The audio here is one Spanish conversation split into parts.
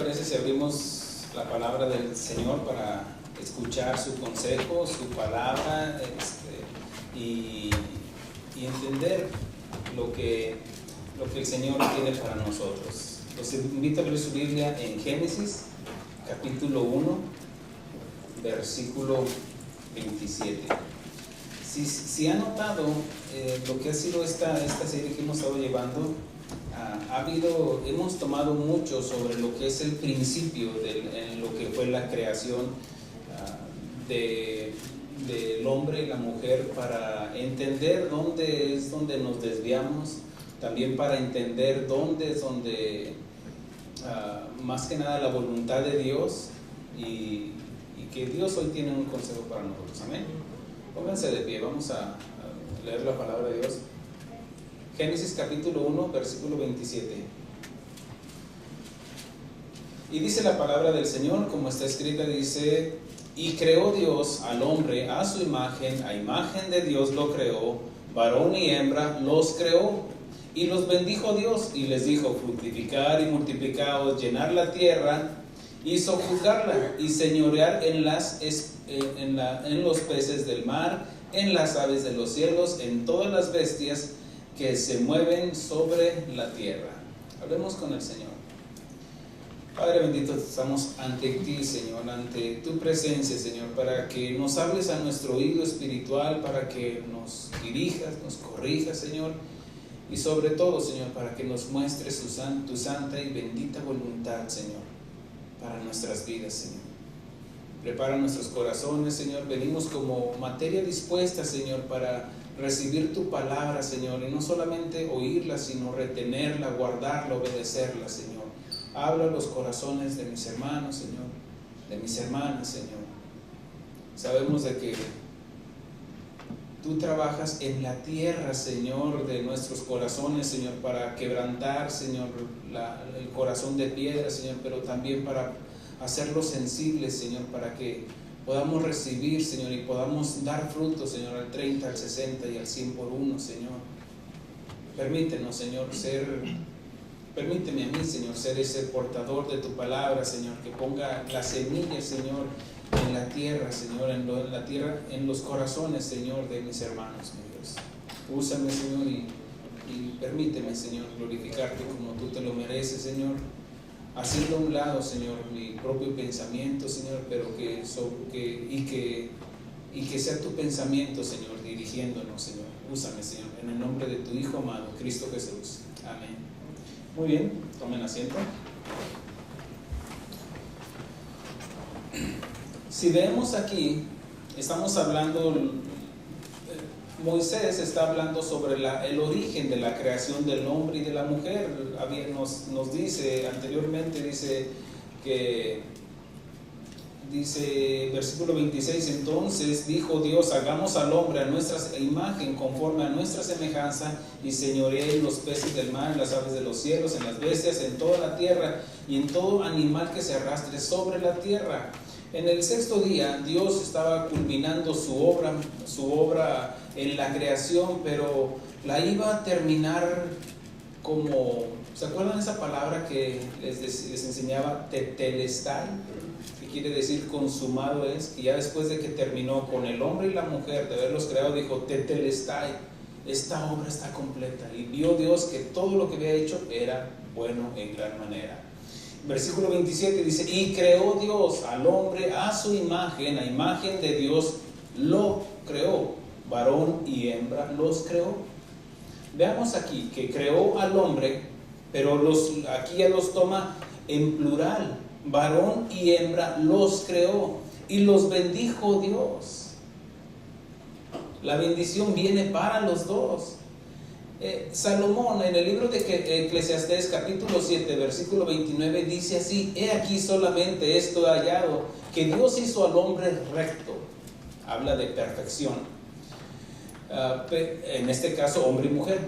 parece si abrimos la palabra del Señor para escuchar su consejo, su palabra, y entender lo que el Señor tiene para nosotros? Los invito a leer su Biblia en Génesis, capítulo 1, versículo 27. Si han notado lo que ha sido esta serie que hemos estado llevando, hemos tomado mucho sobre lo que es el principio en lo que fue la creación del hombre y la mujer, para entender dónde es donde nos desviamos, también para entender dónde es donde más que nada la voluntad de Dios, y que Dios hoy tiene un consejo para nosotros. Amén. Pónganse de pie, vamos a leer la palabra de Dios. Génesis capítulo 1, versículo 27. Y dice la palabra del Señor, como está escrita, dice: y creó Dios al hombre a su imagen, a imagen de Dios lo creó, varón y hembra los creó. Y los bendijo Dios y les dijo: fructificar y multiplicaos, llenar la tierra y sojuzgarla, y señorear en los peces del mar, en las aves de los cielos, en todas las bestias que se mueven sobre la tierra. Hablemos con el Señor. Padre bendito, estamos ante ti, Señor, ante tu presencia, Señor, para que nos hables a nuestro oído espiritual, para que nos dirijas, nos corrijas, Señor, y sobre todo, Señor, para que nos muestres tu santa y bendita voluntad, Señor, para nuestras vidas, Señor. Prepara nuestros corazones, Señor. Venimos como materia dispuesta, Señor, para recibir tu palabra, Señor, y no solamente oírla, sino retenerla, guardarla, obedecerla, Señor. Habla a los corazones de mis hermanos, Señor, de mis hermanas, Señor. Sabemos de que tú trabajas en la tierra, Señor, de nuestros corazones, Señor, para quebrantar, Señor, el corazón de piedra, Señor, pero también para hacerlo sensible, Señor, para que podamos recibir, Señor, y podamos dar fruto, Señor, al 30, al 60 y al 100 por uno, Señor. Permítenos, Señor, permíteme a mí, Señor, ser ese portador de tu palabra, Señor, que ponga la semilla, Señor, en la tierra, Señor, en la tierra, en los corazones, Señor, de mis hermanos, mi Dios. Úsame, Señor, y permíteme, Señor, glorificarte como tú te lo mereces, Señor, haciendo a un lado, Señor, mi propio pensamiento, Señor, pero que sea tu pensamiento, Señor, dirigiéndonos, Señor. Úsame, Señor, en el nombre de tu Hijo amado, Cristo Jesús. Amén. Muy bien, tomen asiento. Si vemos aquí, estamos hablando, Moisés está hablando sobre el origen de la creación del hombre y de la mujer. Nos dice anteriormente, versículo 26, entonces dijo Dios: hagamos al hombre a nuestra imagen, conforme a nuestra semejanza, y señoree en los peces del mar, en las aves de los cielos, en las bestias, en toda la tierra, y en todo animal que se arrastre sobre la tierra. En el sexto día Dios estaba culminando su obra en la creación, pero la iba a terminar como, ¿se acuerdan esa palabra que les enseñaba? Tetelestai, que quiere decir consumado es. Y ya después de que terminó con el hombre y la mujer, de haberlos creado, dijo: tetelestai, esta obra está completa. Y vio Dios que todo lo que había hecho era bueno en gran manera. Versículo 27 dice: y creó Dios al hombre a su imagen, a imagen de Dios lo creó, varón y hembra los creó. Veamos aquí que creó al hombre, pero aquí ya los toma en plural: varón y hembra los creó, y los bendijo Dios. La bendición viene para los dos. Salomón, en el libro de Eclesiastés capítulo 7 versículo 29, dice así: he aquí solamente esto he hallado, que Dios hizo al hombre recto. Habla de perfección, en este caso hombre y mujer.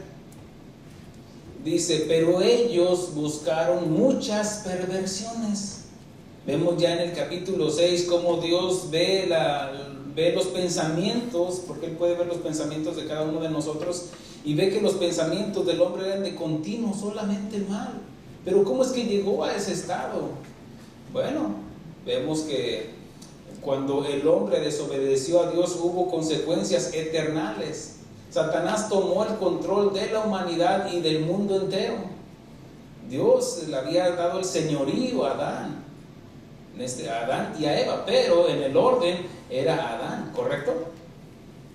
Dice: pero ellos buscaron muchas perversiones. Vemos ya en el capítulo 6 cómo Dios ve los pensamientos, porque Él puede ver los pensamientos de cada uno de nosotros, y ve que los pensamientos del hombre eran de continuo solamente mal. Pero ¿cómo es que llegó a ese estado? Bueno, vemos que cuando el hombre desobedeció a Dios hubo consecuencias eternales. Satanás tomó el control de la humanidad y del mundo entero. Dios le había dado el señorío a Adán, a Adán y a Eva, pero en el orden era Adán, ¿correcto?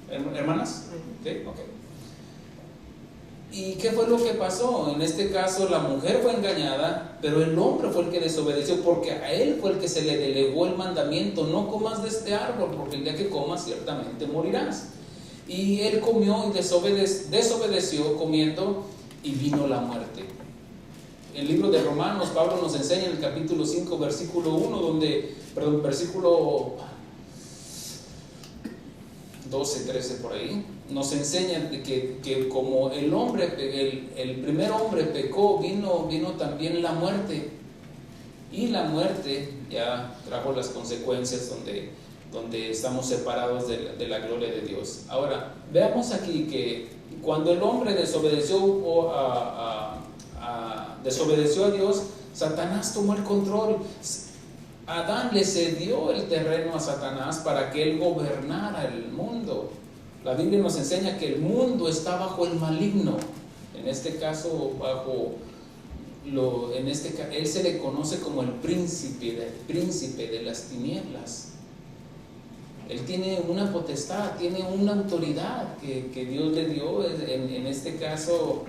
¿Hermanas? ¿Sí? Ok. ¿Y qué fue lo que pasó? En este caso la mujer fue engañada, pero el hombre fue el que desobedeció, porque a él fue el que se le delegó el mandamiento: no comas de este árbol, porque el día que comas ciertamente morirás. Y él comió y desobedeció comiendo, y vino la muerte. El libro de Romanos, Pablo nos enseña en el capítulo 5, versículo 1, versículo 12, 13 por ahí, nos enseña que como el primer hombre pecó, vino también la muerte. Y la muerte ya trajo las consecuencias donde estamos separados de la gloria de Dios. Ahora, veamos aquí que cuando el hombre desobedeció a Dios, Satanás tomó el control. Adán le cedió el terreno a Satanás para que él gobernara el mundo. La Biblia nos enseña que el mundo está bajo el maligno. En este caso, él se le conoce como el príncipe de las tinieblas. Él tiene una potestad, tiene una autoridad que Dios le dio. En este caso,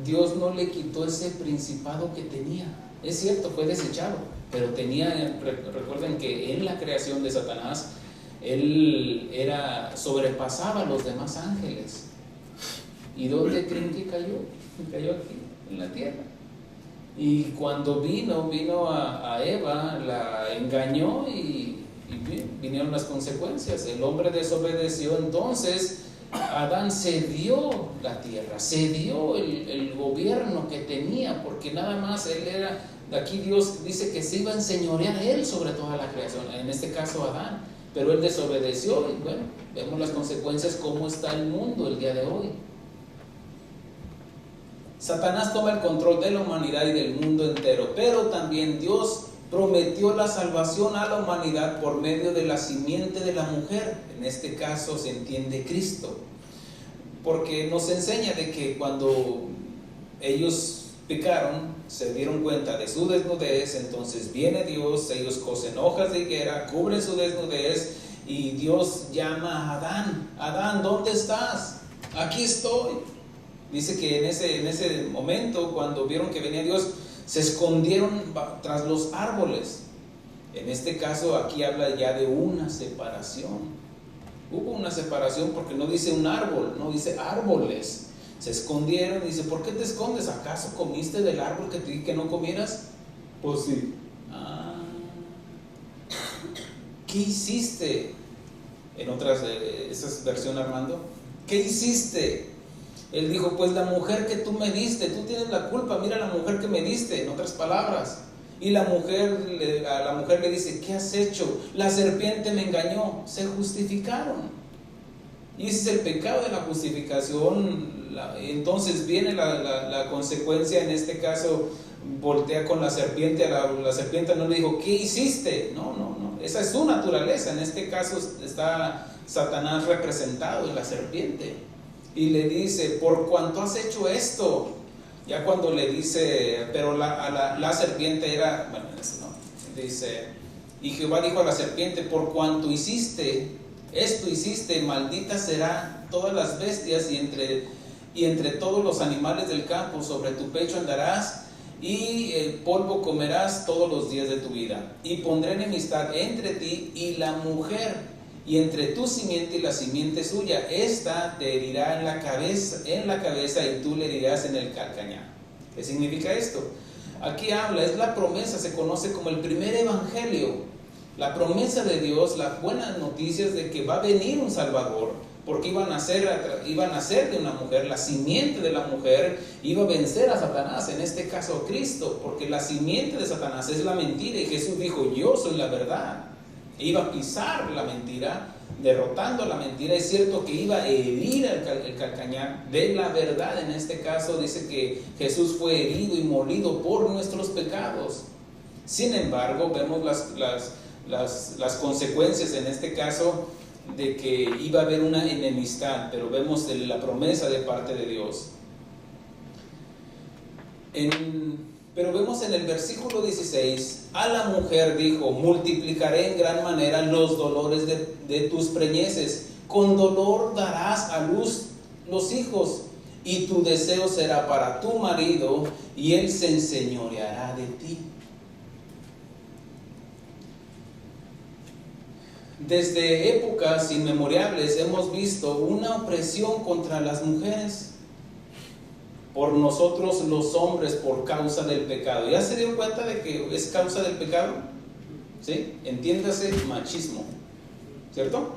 Dios no le quitó ese principado que tenía. Es cierto, fue desechado, pero recuerden que en la creación de Satanás, él sobrepasaba a los demás ángeles. ¿Y dónde creen que cayó? Cayó aquí, en la tierra. Y cuando vino a Eva, la engañó y vinieron las consecuencias. El hombre desobedeció, entonces Adán cedió la tierra, cedió el gobierno que tenía, porque nada más él era, aquí Dios dice que se iba a enseñorear él sobre toda la creación, en este caso Adán, pero él desobedeció y bueno, vemos las consecuencias, cómo está el mundo el día de hoy. Satanás toma el control de la humanidad y del mundo entero, pero también Dios prometió la salvación a la humanidad por medio de la simiente de la mujer. En este caso se entiende Cristo, porque nos enseña de que cuando ellos pecaron, se dieron cuenta de su desnudez, entonces viene Dios, ellos cosen hojas de higuera, cubren su desnudez y Dios llama a Adán: Adán, ¿dónde estás? Aquí estoy. Dice que en ese momento, cuando vieron que venía Dios, se escondieron tras los árboles. En este caso aquí habla ya de una separación. Hubo una separación porque no dice un árbol, no dice árboles. Se escondieron y dice: ¿por qué te escondes? ¿Acaso comiste del árbol que te dije que no comieras? Pues sí. ¿Qué hiciste? En otras, esa es versión Armando. ¿Qué hiciste? Él dijo: pues la mujer que tú me diste, tú tienes la culpa, mira la mujer que me diste, en otras palabras. Y a la mujer le dice: ¿qué has hecho? La serpiente me engañó. Se justificaron. Y ese es el pecado de la justificación. Entonces viene la consecuencia. En este caso voltea con la serpiente. La serpiente no le dijo: ¿qué hiciste? No, esa es su naturaleza. En este caso está Satanás representado en la serpiente. Y le dice: por cuanto has hecho esto. Ya cuando le dice, pero la serpiente era, bueno, no, dice: y Jehová dijo a la serpiente: por cuanto esto hiciste, maldita será todas las bestias y entre todos los animales del campo, sobre tu pecho andarás y el polvo comerás todos los días de tu vida. Y pondré enemistad entre ti y la mujer, y entre tu simiente y la simiente suya. Esta te herirá en la cabeza y tú le herirás en el calcañar. ¿Qué significa esto? Aquí habla, es la promesa, se conoce como el primer evangelio. La promesa de Dios, las buenas noticias de que va a venir un Salvador, porque iba a nacer de una mujer, la simiente de la mujer iba a vencer a Satanás, en este caso a Cristo, porque la simiente de Satanás es la mentira, y Jesús dijo: yo soy la verdad. Iba a pisar la mentira, derrotando la mentira. Es cierto que iba a herir el calcañar de la verdad. En este caso dice que Jesús fue herido y molido por nuestros pecados. Sin embargo, vemos las consecuencias en este caso de que iba a haber una enemistad, pero vemos la promesa de parte de Dios. Pero vemos en el versículo 16, a la mujer dijo: multiplicaré en gran manera los dolores de tus preñeces, con dolor darás a luz los hijos, y tu deseo será para tu marido, y él se enseñoreará de ti. Desde épocas inmemorables hemos visto una opresión contra las mujeres por nosotros los hombres por causa del pecado. ¿Ya se dio cuenta de que es causa del pecado? ¿Sí? Entiéndase machismo, ¿cierto?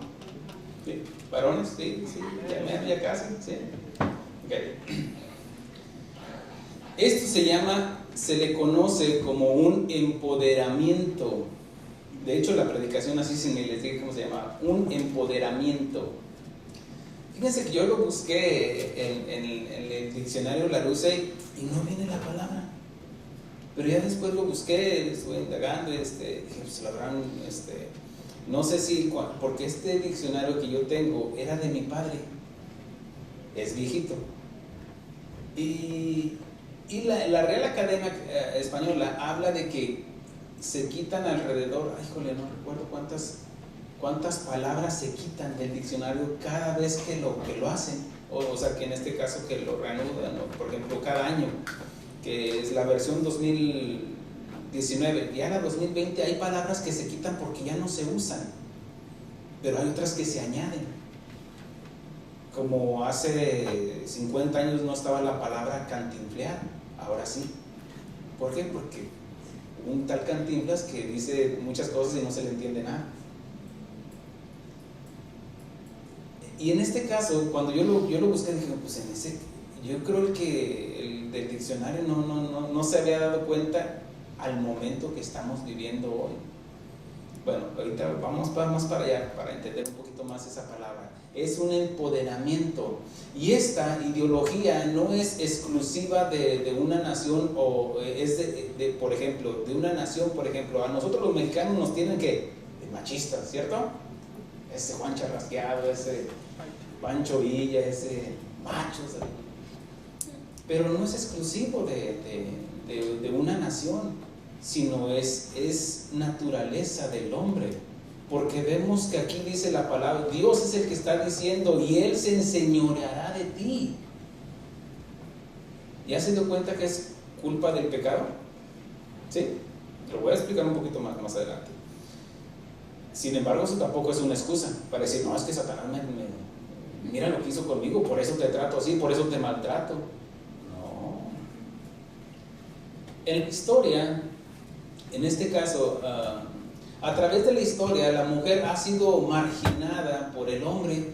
¿Sí? ¿Varones? Sí, sí, ya casi, ¿sí? Okay. Esto se le conoce como un empoderamiento. De hecho, la predicación así, si les dije cómo se llama, un empoderamiento. Fíjense que yo lo busqué en el diccionario Larousse y no viene la palabra. Pero ya después lo busqué, estuve indagando, dije, pues lo habrán, no sé si, porque este diccionario que yo tengo era de mi padre, es viejito. Y la Real Academia Española habla de que se quitan alrededor, híjole, no recuerdo cuántas palabras se quitan del diccionario cada vez que lo hacen, o sea que en este caso que lo reanudan, ¿no? Por ejemplo cada año, que es la versión 2019, ya la 2020 hay palabras que se quitan porque ya no se usan, pero hay otras que se añaden. Como hace 50 años no estaba la palabra cantinflear, ahora sí. ¿Por qué? Porque un tal Cantinflas que dice muchas cosas y no se le entiende nada. Y en este caso, cuando yo lo busqué, dije, pues yo creo que el del diccionario no se había dado cuenta al momento que estamos viviendo hoy. Bueno, ahorita vamos para allá, para entender un poquito más esa palabra. Es un empoderamiento, y esta ideología no es exclusiva de una nación, o es por ejemplo, de una nación. Por ejemplo, a nosotros los mexicanos nos tienen que de machistas, ¿cierto? Ese Juan Charrasqueado, ese Pancho Villa, ese macho, ¿sabes? Pero no es exclusivo de una nación, sino es naturaleza del hombre. Porque vemos que aquí dice la palabra, Dios es el que está diciendo, y Él se enseñoreará de ti. ¿Ya se dio cuenta que es culpa del pecado? ¿Sí? Lo voy a explicar un poquito más adelante. Sin embargo, eso tampoco es una excusa para decir, no, es que Satanás mira lo que hizo conmigo, por eso te trato así, por eso te maltrato. No. En la historia, en este caso, a través de la historia, la mujer ha sido marginada por el hombre,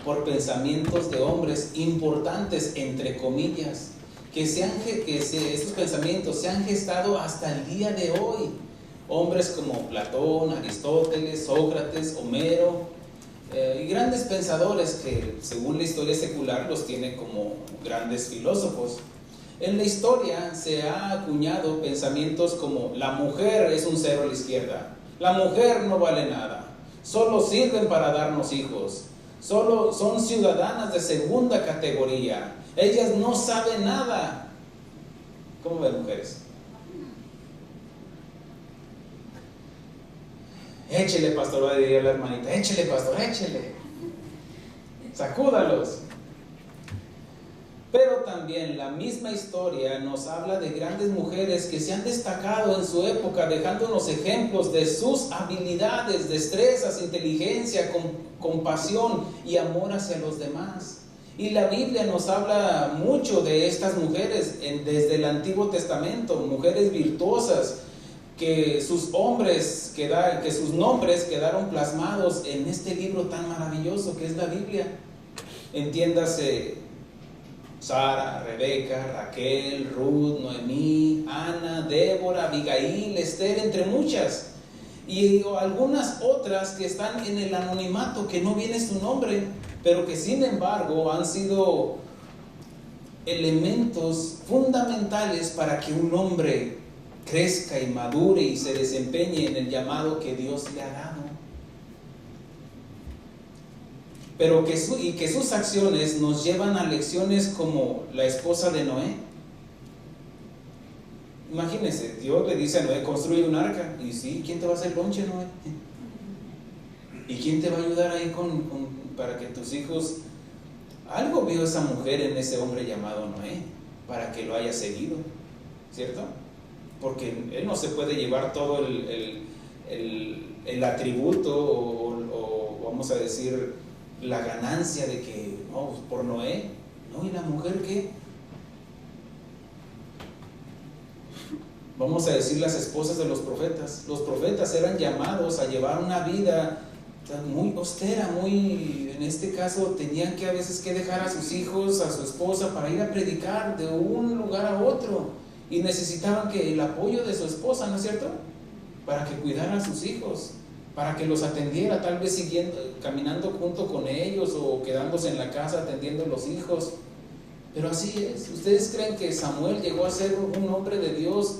por pensamientos de hombres importantes, entre comillas, estos pensamientos se han gestado hasta el día de hoy. Hombres como Platón, Aristóteles, Sócrates, Homero, y grandes pensadores que, según la historia secular, los tiene como grandes filósofos. En la historia se ha acuñado pensamientos como: la mujer es un cero a la izquierda, la mujer no vale nada, solo sirven para darnos hijos, solo son ciudadanas de segunda categoría, ellas no saben nada. ¿Cómo ven, mujeres? Échele, pastor, diría la hermanita, échele, pastor, échele, sacúdalos. Pero también la misma historia nos habla de grandes mujeres que se han destacado en su época, dejándonos ejemplos de sus habilidades, destrezas, inteligencia, compasión y amor hacia los demás. Y la Biblia nos habla mucho de estas mujeres desde el Antiguo Testamento, mujeres virtuosas, que sus nombres quedaron plasmados en este libro tan maravilloso que es la Biblia. Entiéndase: Sara, Rebeca, Raquel, Ruth, Noemí, Ana, Débora, Abigail, Esther, entre muchas. Y algunas otras que están en el anonimato, que no viene su nombre, pero que sin embargo han sido elementos fundamentales para que un hombre crezca y madure y se desempeñe en el llamado que Dios le ha dado. Pero que sus acciones nos llevan a lecciones como la esposa de Noé. Imagínense, Dios le dice a Noé, construye un arca. Y sí, ¿quién te va a hacer lonche, Noé? ¿Y quién te va a ayudar ahí para que tus hijos... Algo vio esa mujer en ese hombre llamado Noé, para que lo haya seguido, ¿cierto? Porque él no se puede llevar todo el atributo o vamos a decir la ganancia de que, no, por Noé, ¿no? ¿Y la mujer qué? Vamos a decir las esposas de los profetas. Los profetas eran llamados a llevar una vida muy austera, muy, en este caso, tenían que a veces que dejar a sus hijos, a su esposa, para ir a predicar de un lugar a otro, y necesitaban que el apoyo de su esposa, ¿no es cierto?, para que cuidara a sus hijos, para que los atendiera, tal vez caminando junto con ellos o quedándose en la casa atendiendo a los hijos. Pero así es. ¿Ustedes creen que Samuel llegó a ser un hombre de Dios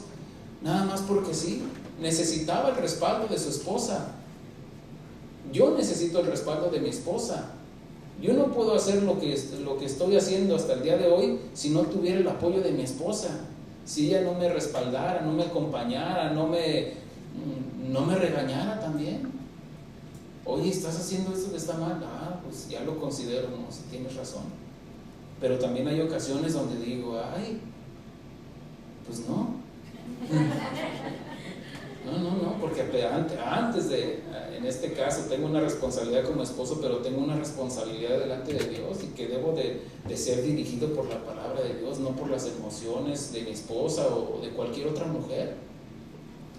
nada más porque sí? Necesitaba el respaldo de su esposa. Yo necesito el respaldo de mi esposa. Yo no puedo hacer lo que estoy haciendo hasta el día de hoy si no tuviera el apoyo de mi esposa. Si ella no me respaldara, no me acompañara, no me regañara también. Oye, ¿estás haciendo esto que está mal? Pues ya lo considero, no, si tienes razón. Pero también hay ocasiones donde digo, pues no. No, porque antes en este caso, tengo una responsabilidad como esposo, pero tengo una responsabilidad delante de Dios y que debo de ser dirigido por la palabra de Dios, no por las emociones de mi esposa o de cualquier otra mujer.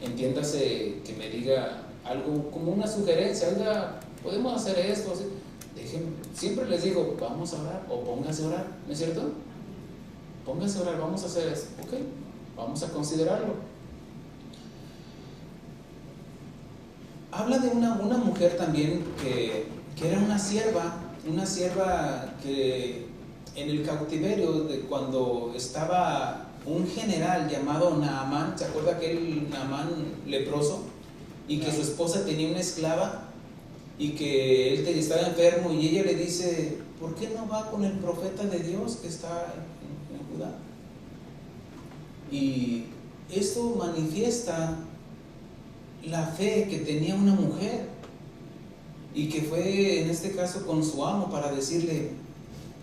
Entiéndase que me diga algo como una sugerencia, oiga, podemos hacer esto. Siempre les digo, vamos a orar o póngase a orar, ¿no es cierto? Póngase a orar, vamos a hacer esto, ok, vamos a considerarlo. Habla de una mujer también que era una sierva que en el cautiverio, cuando estaba un general llamado Naamán, ¿se acuerda aquel Naamán leproso? Y que su esposa tenía una esclava y que él estaba enfermo y ella le dice, ¿por qué no va con el profeta de Dios que está en Judá? Y esto manifiesta la fe que tenía una mujer y que fue en este caso con su amo para decirle,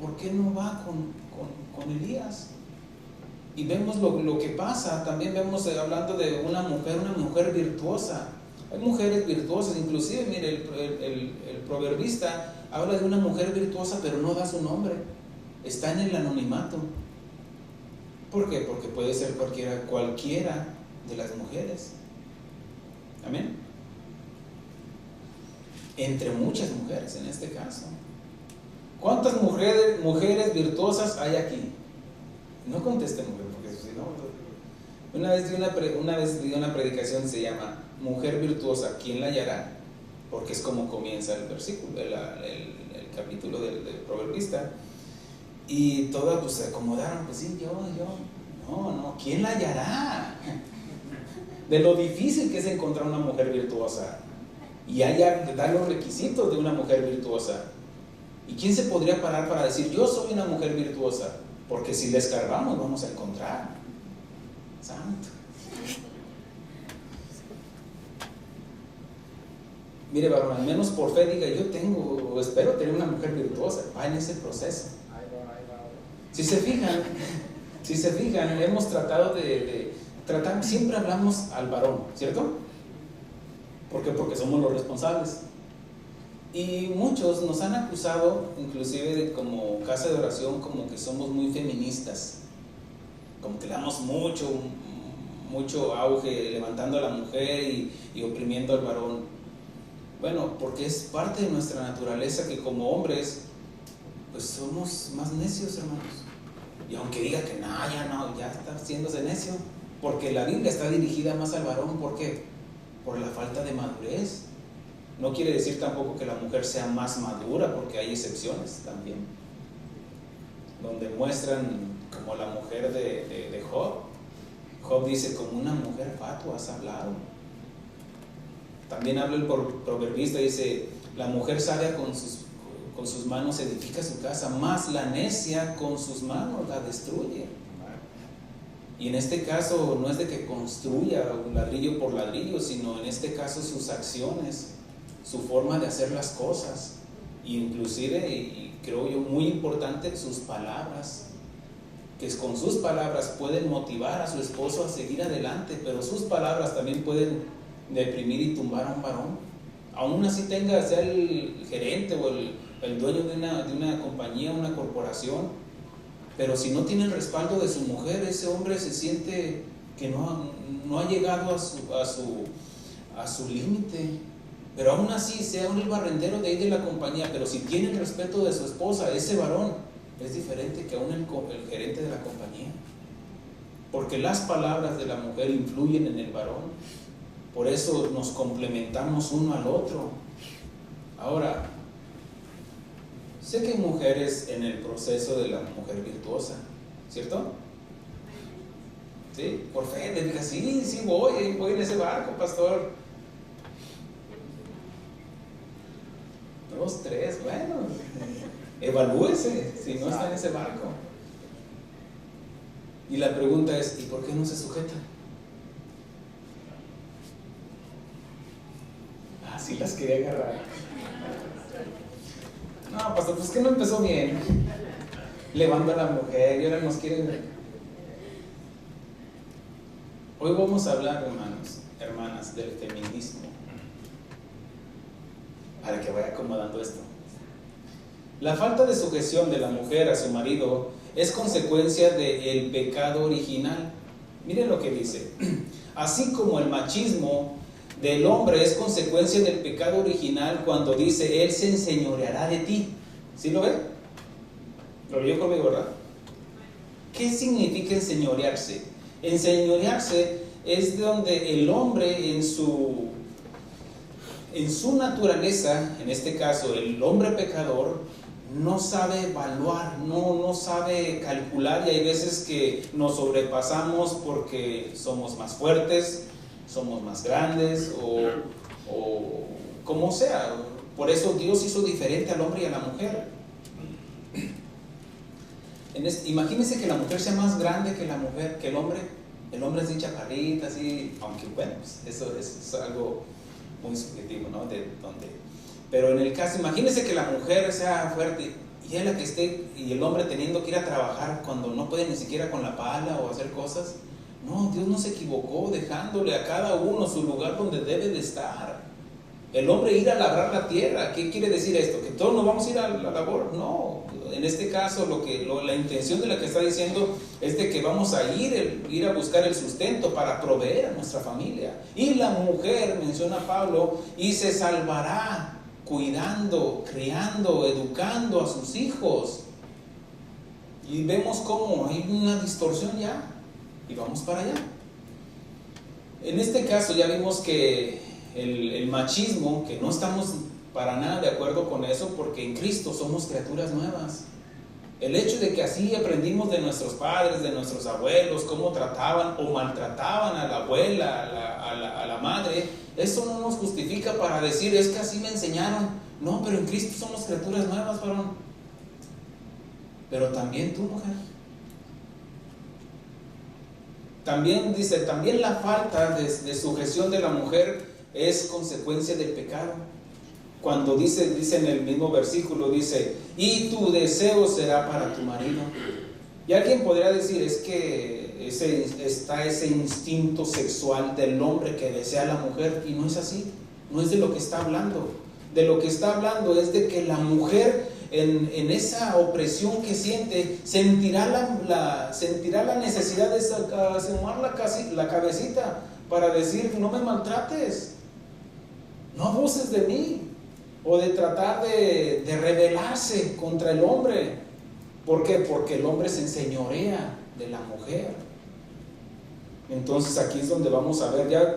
¿por qué no va con Elías? Y vemos lo que pasa. También vemos hablando de una mujer virtuosa. Hay mujeres virtuosas, inclusive mire, el proverbista habla de una mujer virtuosa, pero no da su nombre, está en el anonimato. ¿Por qué? Porque puede ser cualquiera de las mujeres. Amén. Entre muchas mujeres en este caso. ¿Cuántas mujeres virtuosas hay aquí? No contesten, mujer, porque si no. Una vez di una predicación que se llama Mujer virtuosa, ¿quién la hallará? Porque es como comienza el versículo, el capítulo del proverbista. Y todas pues se acomodaron, pues sí, yo. No, ¿quién la hallará? De lo difícil que es encontrar una mujer virtuosa. Y dar los requisitos de una mujer virtuosa. ¿Y quién se podría parar para decir, yo soy una mujer virtuosa? Porque si le escarbamos vamos a encontrar. Santo. Mire, varón, al menos por fe diga, yo tengo o espero tener una mujer virtuosa. Va en ese proceso. Si se fijan, hemos tratado de tratar, siempre hablamos al varón, ¿cierto? ¿Por qué? Porque somos los responsables. Y muchos nos han acusado, inclusive como casa de oración, como que somos muy feministas, como que le damos mucho auge levantando a la mujer y oprimiendo al varón. Bueno, porque es parte de nuestra naturaleza que como hombres pues somos más necios, hermanos. Y aunque diga que ya está haciéndose necio, porque la Biblia está dirigida más al varón. ¿Por qué? Por la falta de madurez. No quiere decir tampoco que la mujer sea más madura, porque hay excepciones también, donde muestran como la mujer de Job, Job dice, como una mujer fatua has hablado. También habla el proverbista, dice, la mujer sabia con sus manos edifica su casa, más la necia con sus manos la destruye. Y en este caso no es de que construya un ladrillo por ladrillo, sino en este caso sus acciones, su forma de hacer las cosas, inclusive, y creo yo muy importante, sus palabras, que con sus palabras pueden motivar a su esposo a seguir adelante, pero sus palabras también pueden deprimir y tumbar a un varón. Aún así sea el gerente o el dueño de una compañía, una corporación, pero si no tiene el respaldo de su mujer, ese hombre se siente que no ha llegado a su límite. Pero aún así, sea el barrendero de ahí de la compañía, pero si tiene el respeto de su esposa, ese varón es diferente que aún el gerente de la compañía, porque las palabras de la mujer influyen en el varón. Por eso nos complementamos uno al otro. Ahora, sé que hay mujeres en el proceso de la mujer virtuosa, ¿cierto? ¿Sí? Por fe, le diga, sí, voy en ese barco, pastor. 2, 3, bueno, evalúese si no está en ese barco. Y la pregunta es, ¿y por qué no se sujeta? Sí las quería agarrar. No, pastor, pues que no empezó bien. Levanta a la mujer y ahora nos quieren. Hoy vamos a hablar, hermanas, del feminismo, para que vaya acomodando esto. La falta de sujeción de la mujer a su marido es consecuencia del pecado original. Miren lo que dice. Así como el machismo del hombre es consecuencia del pecado original, cuando dice, él se enseñoreará de ti. ¿Sí lo ve? Lo leyó conmigo, ¿verdad? ¿Qué significa enseñorearse? Enseñorearse es donde el hombre en su naturaleza, en este caso el hombre pecador, no sabe evaluar, no sabe calcular, y hay veces que nos sobrepasamos porque somos más fuertes, somos más grandes o como sea. Por eso Dios hizo diferente al hombre y a la mujer. Imagínense que la mujer sea más grande que la mujer, que el hombre. El hombre es de chaparrita, así, aunque bueno, pues eso es algo muy subjetivo, ¿no? Pero en el caso, imagínense que la mujer sea fuerte y es la que esté, y el hombre teniendo que ir a trabajar cuando no puede ni siquiera con la pala o hacer cosas. No, Dios no se equivocó dejándole a cada uno su lugar donde debe de estar. El hombre ir a labrar la tierra, ¿qué quiere decir esto? ¿Que todos nos vamos a ir a la labor? No, en este caso la intención de la que está diciendo es de que vamos a ir a buscar el sustento para proveer a nuestra familia. Y la mujer, menciona Pablo, y se salvará cuidando, criando, educando a sus hijos. Y vemos cómo hay una distorsión ya. Y vamos para allá. En este caso ya vimos que el machismo, que no estamos para nada de acuerdo con eso, porque en Cristo somos criaturas nuevas. El hecho de que así aprendimos de nuestros padres, de nuestros abuelos, cómo trataban o maltrataban a la abuela, a la madre, eso no nos justifica para decir, es que así me enseñaron. No, pero en Cristo somos criaturas nuevas, varón. Pero también tú, mujer. También dice, también la falta de sujeción de la mujer es consecuencia del pecado. Cuando dice en el mismo versículo, dice, y tu deseo será para tu marido. Y alguien podría decir, es que está ese instinto sexual del hombre que desea a la mujer, y no es así, no es de lo que está hablando. De lo que está hablando es de que la mujer en esa opresión que siente, sentirá la necesidad de asomar la cabecita para decir, no me maltrates, no abuses de mí, o de tratar de rebelarse contra el hombre. ¿Por qué? Porque el hombre se enseñorea de la mujer. Entonces aquí es donde vamos a ver, ya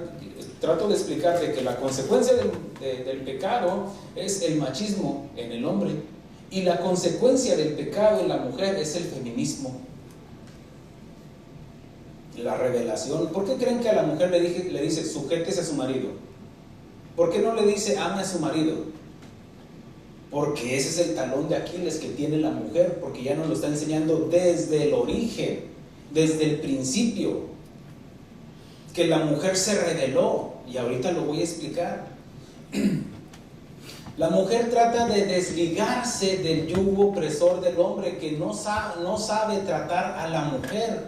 trato de explicarte que la consecuencia del pecado es el machismo en el hombre, y la consecuencia del pecado en la mujer es el feminismo. la revelación. ¿Por qué creen que a la mujer le dice sujétese a su marido? ¿Por qué no le dice ame a su marido? Porque ese es el talón de Aquiles que tiene la mujer, porque ya nos lo está enseñando desde el origen, desde el principio, que la mujer se rebeló, y ahorita lo voy a explicar. La mujer trata de desligarse del yugo opresor del hombre, que no sabe tratar a la mujer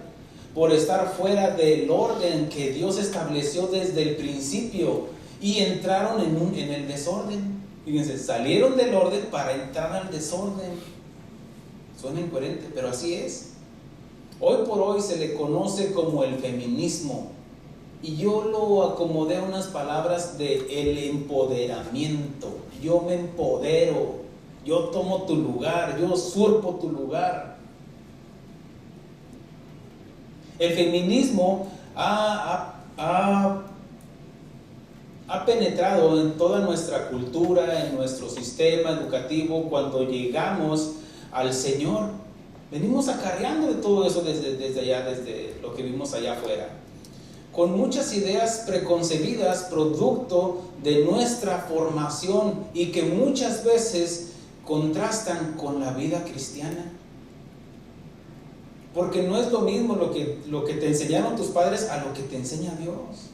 por estar fuera del orden que Dios estableció desde el principio, y entraron en el desorden. Fíjense, salieron del orden para entrar al desorden. Suena incoherente, pero así es. Hoy por hoy se le conoce como el feminismo, y yo lo acomodé a unas palabras de el empoderamiento. Yo me empodero, yo tomo tu lugar, yo usurpo tu lugar. El feminismo ha penetrado en toda nuestra cultura, en nuestro sistema educativo. Cuando llegamos al Señor, venimos acarreando de todo eso desde allá, desde lo que vimos allá afuera, con muchas ideas preconcebidas, producto de nuestra formación, y que muchas veces contrastan con la vida cristiana. Porque no es lo mismo lo que te enseñaron tus padres a lo que te enseña Dios.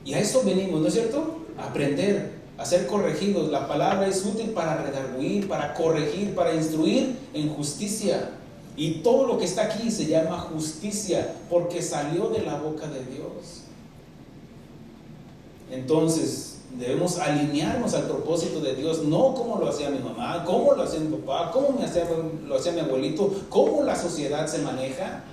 Y a eso venimos, ¿no es cierto? A aprender, a ser corregidos. La palabra es útil para redarguir, para corregir, para instruir en justicia. Y todo lo que está aquí se llama justicia, porque salió de la boca de Dios. Entonces, debemos alinearnos al propósito de Dios, no como lo hacía mi mamá, como lo hacía mi papá, como lo hacía mi abuelito, cómo la sociedad se maneja.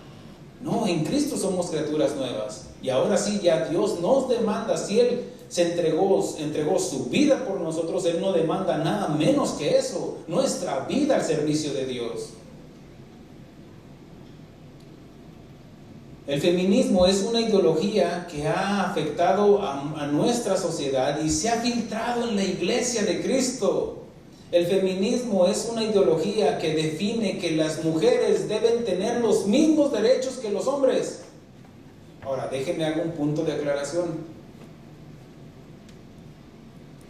No, en Cristo somos criaturas nuevas. Y ahora sí, ya Dios nos demanda. Si Él se entregó su vida por nosotros, Él no demanda nada menos que eso, nuestra vida al servicio de Dios. El feminismo es una ideología que ha afectado a nuestra sociedad y se ha filtrado en la iglesia de Cristo. El feminismo es una ideología que define que las mujeres deben tener los mismos derechos que los hombres. Ahora, déjenme hacer un punto de aclaración.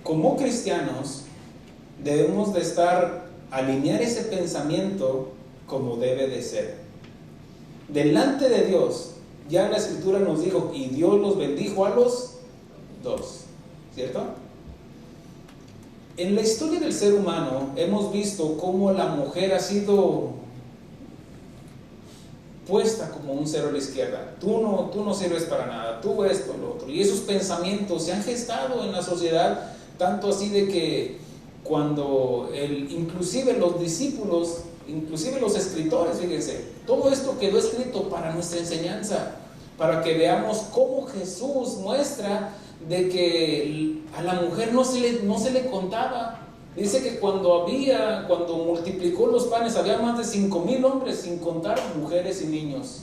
Como cristianos, debemos de alinear ese pensamiento como debe de ser. Delante de Dios, ya la Escritura nos dijo, y Dios los bendijo a los dos, ¿cierto? En la historia del ser humano hemos visto cómo la mujer ha sido puesta como un cero a la izquierda. Tú no sirves para nada, tú esto, lo otro. Y esos pensamientos se han gestado en la sociedad, tanto así de que cuando inclusive los discípulos, inclusive los escritores, fíjense, todo esto quedó escrito para nuestra enseñanza, para que veamos cómo Jesús muestra de que a la mujer no se le contaba. Dice que cuando multiplicó los panes, había más de 5,000 hombres, sin contar mujeres y niños.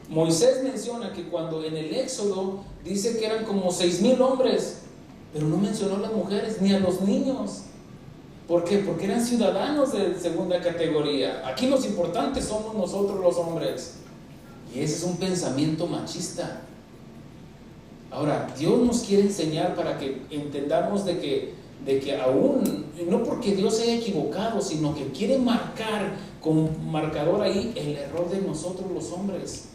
Moisés menciona que cuando en el Éxodo dice que eran como 6,000 hombres, pero no mencionó a las mujeres ni a los niños. ¿Por qué? Porque eran ciudadanos de segunda categoría. Aquí los importantes somos nosotros los hombres. Y ese es un pensamiento machista. Ahora, Dios nos quiere enseñar para que entendamos de que aún, no porque Dios se haya equivocado, sino que quiere marcar con marcador ahí el error de nosotros los hombres.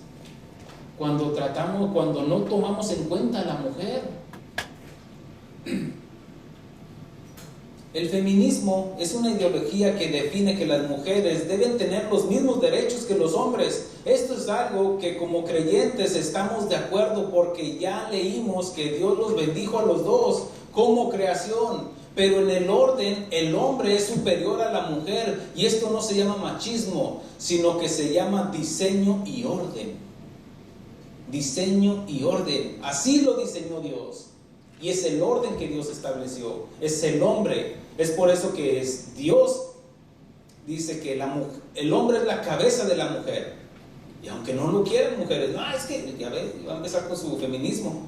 Cuando no tomamos en cuenta a la mujer. El feminismo es una ideología que define que las mujeres deben tener los mismos derechos que los hombres. Esto es algo que como creyentes estamos de acuerdo, porque ya leímos que Dios los bendijo a los dos como creación. Pero en el orden, el hombre es superior a la mujer, y esto no se llama machismo, sino que se llama diseño y orden. Diseño y orden. Así lo diseñó Dios. Y es el orden que Dios estableció. Es el hombre. Es por eso que Dios dice que el hombre es la cabeza de la mujer. Y aunque no lo quieran mujeres, no, es que, ya ves, va a empezar con su feminismo.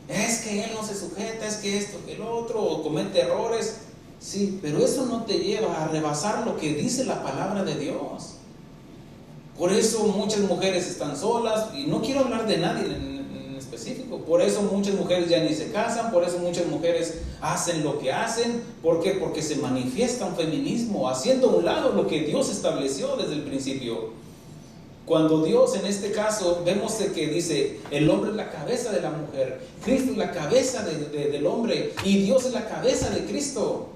Es que él no se sujeta, es que esto, que el otro, o comete errores. Sí, pero eso no te lleva a rebasar lo que dice la palabra de Dios. Por eso muchas mujeres están solas, y no quiero hablar de nadie en específico. Por eso muchas mujeres ya ni se casan, por eso muchas mujeres hacen lo que hacen. ¿Por qué? Porque se manifiesta un feminismo, haciendo a un lado lo que Dios estableció desde el principio. Cuando Dios, en este caso, vemos que dice, el hombre es la cabeza de la mujer, Cristo es la cabeza del hombre, y Dios es la cabeza de Cristo.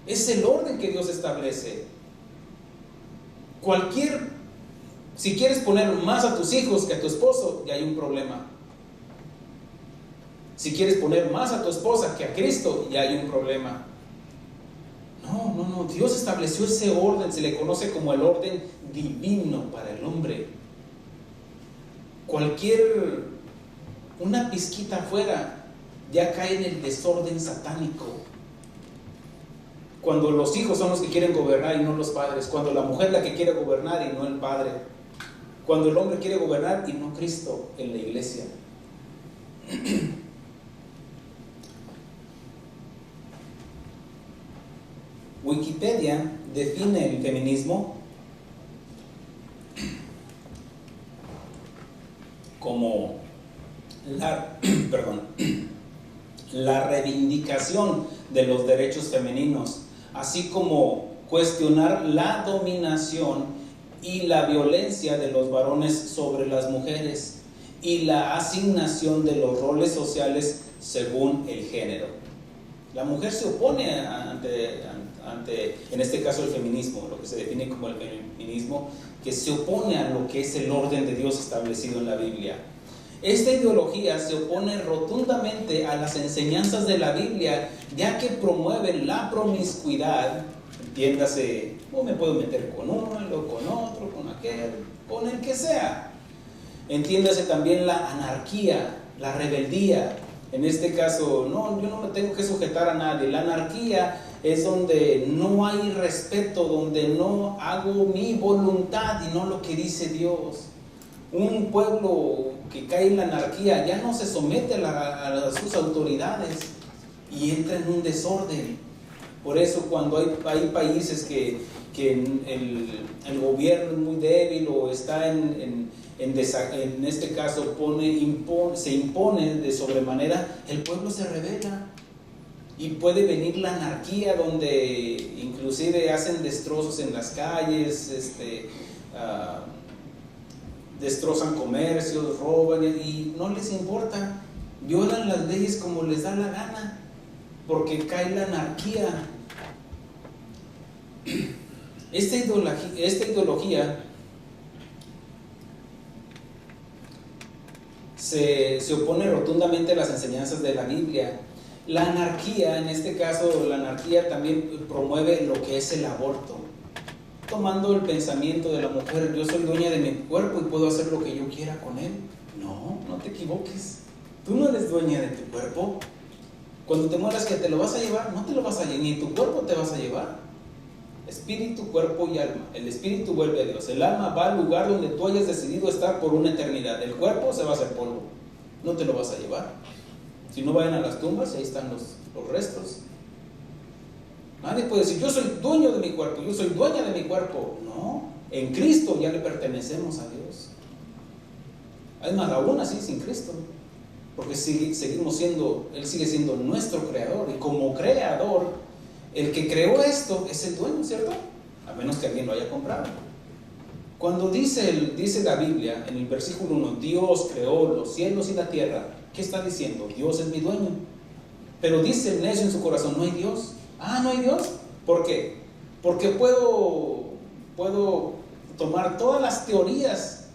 Es el orden que Dios establece. Si quieres poner más a tus hijos que a tu esposo, ya hay un problema. Si quieres poner más a tu esposa que a Cristo, ya hay un problema. No, Dios estableció ese orden, se le conoce como el orden divino para el hombre. Una pizquita afuera, ya cae en el desorden satánico. Cuando los hijos son los que quieren gobernar y no los padres. Cuando la mujer es la que quiere gobernar y no el padre. Cuando el hombre quiere gobernar y no Cristo en la iglesia. Wikipedia define el feminismo como la reivindicación de los derechos femeninos, así como cuestionar la dominación y la violencia de los varones sobre las mujeres y la asignación de los roles sociales según el género. La mujer se opone ante, en este caso, el feminismo, lo que se define como el feminismo, que se opone a lo que es el orden de Dios establecido en la Biblia. Esta ideología se opone rotundamente a las enseñanzas de la Biblia, ya que promueven la promiscuidad. Entiéndase, me puedo meter con uno, luego con otro, con aquel, con el que sea. Entiéndase también la anarquía, la rebeldía. En este caso, yo no me tengo que sujetar a nadie. La anarquía es donde no hay respeto, donde no hago mi voluntad y no lo que dice Dios. Un pueblo que cae en la anarquía ya no se somete a sus autoridades y entra en un desorden. Por eso cuando hay países que el gobierno es muy débil o está en este caso se impone de sobremanera, el pueblo se rebela y puede venir la anarquía, donde inclusive hacen destrozos en las calles, destrozan comercios, roban y no les importa, violan las leyes como les da la gana, porque cae la anarquía. Esta ideología se opone rotundamente a las enseñanzas de la Biblia. La anarquía, en este caso, la anarquía también promueve lo que es el aborto, tomando el pensamiento de la mujer: yo soy dueña de mi cuerpo y puedo hacer lo que yo quiera con él. No te equivoques, tú no eres dueña de tu cuerpo. Cuando te mueras, ¿que te lo vas a llevar? No te lo vas a llevar, ni tu cuerpo te vas a llevar. Espíritu, cuerpo y alma. El espíritu vuelve a Dios, el alma va al lugar donde tú hayas decidido estar por una eternidad. El cuerpo se va a hacer polvo, no te lo vas a llevar. Si no, vayan a las tumbas y ahí están los restos. Nadie puede decir: yo soy dueño de mi cuerpo, yo soy dueña de mi cuerpo. No, en Cristo ya le pertenecemos a Dios. Además, aún así sin Cristo, porque seguimos siendo, Él sigue siendo nuestro creador, y como creador, el que creó esto es el dueño, ¿cierto? A menos que alguien lo haya comprado. Cuando dice la Biblia en el versículo 1, Dios creó los cielos y la tierra, ¿qué está diciendo? Dios es mi dueño. Pero dice el necio en su corazón: no hay Dios. ¿No hay Dios? ¿Por qué? Porque puedo tomar todas las teorías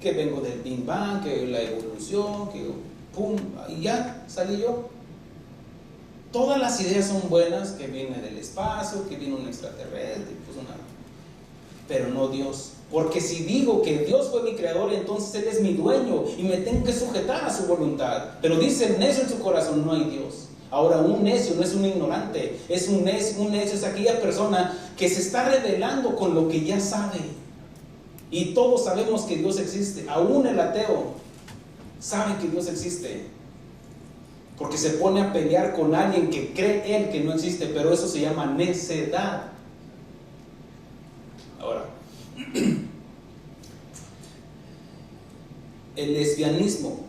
que vengo del Big Bang, que la evolución, que pum, y ya salí yo. Todas las ideas son buenas, que viene del espacio, que viene un extraterrestre, pero no Dios. Porque si digo que Dios fue mi creador, entonces Él es mi dueño y me tengo que sujetar a su voluntad. Pero dice el necio en su corazón: no hay Dios. Ahora, un necio no es un ignorante, es un necio es aquella persona que se está rebelando con lo que ya sabe. Y todos sabemos que Dios existe. Aún el ateo sabe que Dios existe, porque se pone a pelear con alguien que cree él que no existe, pero eso se llama necedad. Ahora, el lesbianismo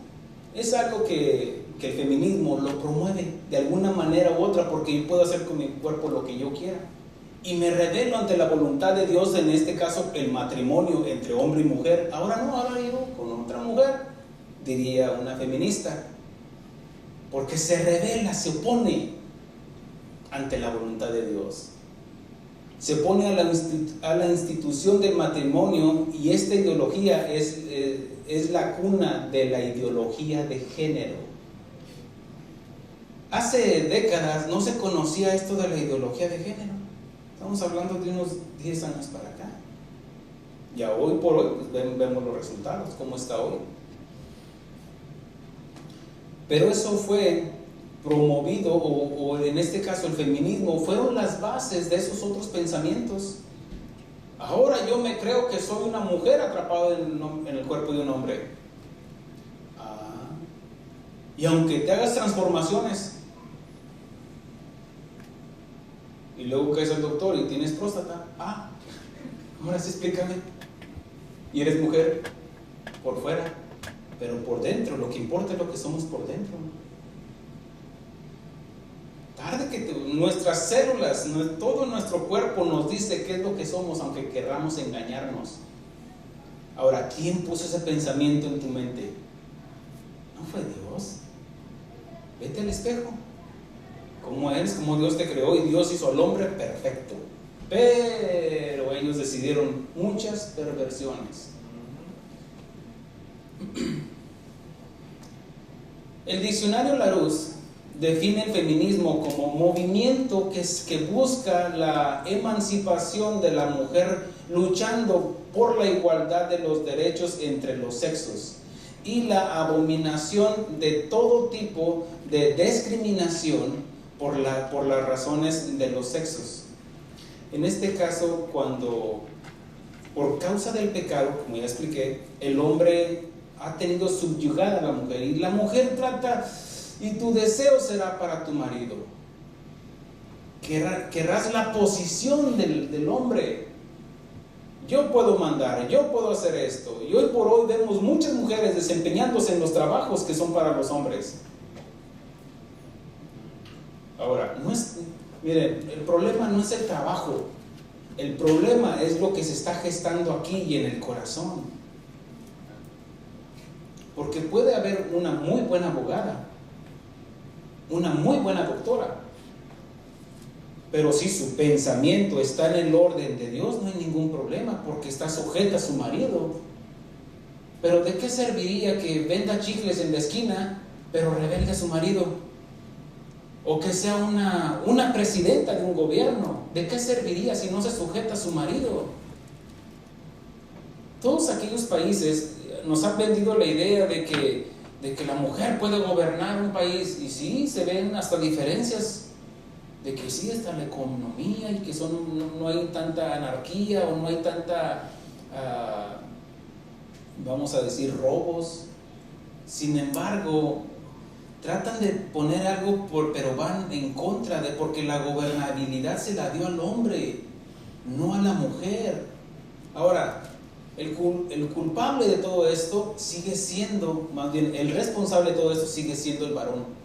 es algo que el feminismo lo promueve de alguna manera u otra, porque yo puedo hacer con mi cuerpo lo que yo quiera y me revelo ante la voluntad de Dios, en este caso el matrimonio entre hombre y mujer. Ahora no, ahora yo con otra mujer, diría una feminista, porque se revela, se opone ante la voluntad de Dios, se opone a la institución del matrimonio, y esta ideología es la cuna de la ideología de género. Hace décadas no se conocía esto de la ideología de género. Estamos hablando de unos 10 años para acá. Ya hoy por hoy pues, vemos los resultados, cómo está hoy. Pero eso fue promovido, o en este caso el feminismo, fueron las bases de esos otros pensamientos. Ahora yo me creo que soy una mujer atrapada en el cuerpo de un hombre. Y aunque te hagas transformaciones, y luego caes al doctor y tienes próstata, ahora sí explícame. Y eres mujer por fuera, pero por dentro, lo que importa es lo que somos por dentro. Tarde que nuestras células, todo nuestro cuerpo nos dice qué es lo que somos, aunque querramos engañarnos. Ahora, ¿quién puso ese pensamiento en tu mente? ¿No fue Dios? Vete al espejo. ¿Cómo eres? ¿Cómo Dios te creó? Y Dios hizo al hombre perfecto. Pero ellos decidieron muchas perversiones. El diccionario Larousse define el feminismo como movimiento que busca la emancipación de la mujer, luchando por la igualdad de los derechos entre los sexos y la abominación de todo tipo de discriminación por las razones de los sexos. En este caso, cuando por causa del pecado, como ya expliqué, el hombre ha tenido subyugada a la mujer, y la mujer trata, y tu deseo será para tu marido. Querrás la posición del hombre. Yo puedo mandar, yo puedo hacer esto. Y hoy por hoy vemos muchas mujeres desempeñándose en los trabajos que son para los hombres. Ahora, miren, el problema no es el trabajo. El problema es lo que se está gestando aquí y en el corazón. Porque puede haber una muy buena abogada, una muy buena doctora, pero si su pensamiento está en el orden de Dios, no hay ningún problema, porque está sujeta a su marido. Pero ¿de qué serviría que venda chicles en la esquina, pero rebelde a su marido? O que sea una presidenta de un gobierno. ¿De qué serviría si no se sujeta a su marido? Todos aquellos países nos han vendido la idea de que la mujer puede gobernar un país, y sí, se ven hasta diferencias, de que sí está la economía, y que no hay tanta anarquía, o no hay tanta, vamos a decir, robos. Sin embargo, tratan de poner algo, pero van en contra porque la gobernabilidad se la dio al hombre, no a la mujer. Ahora, el culpable de todo esto sigue siendo, más bien, el responsable de todo esto sigue siendo el varón.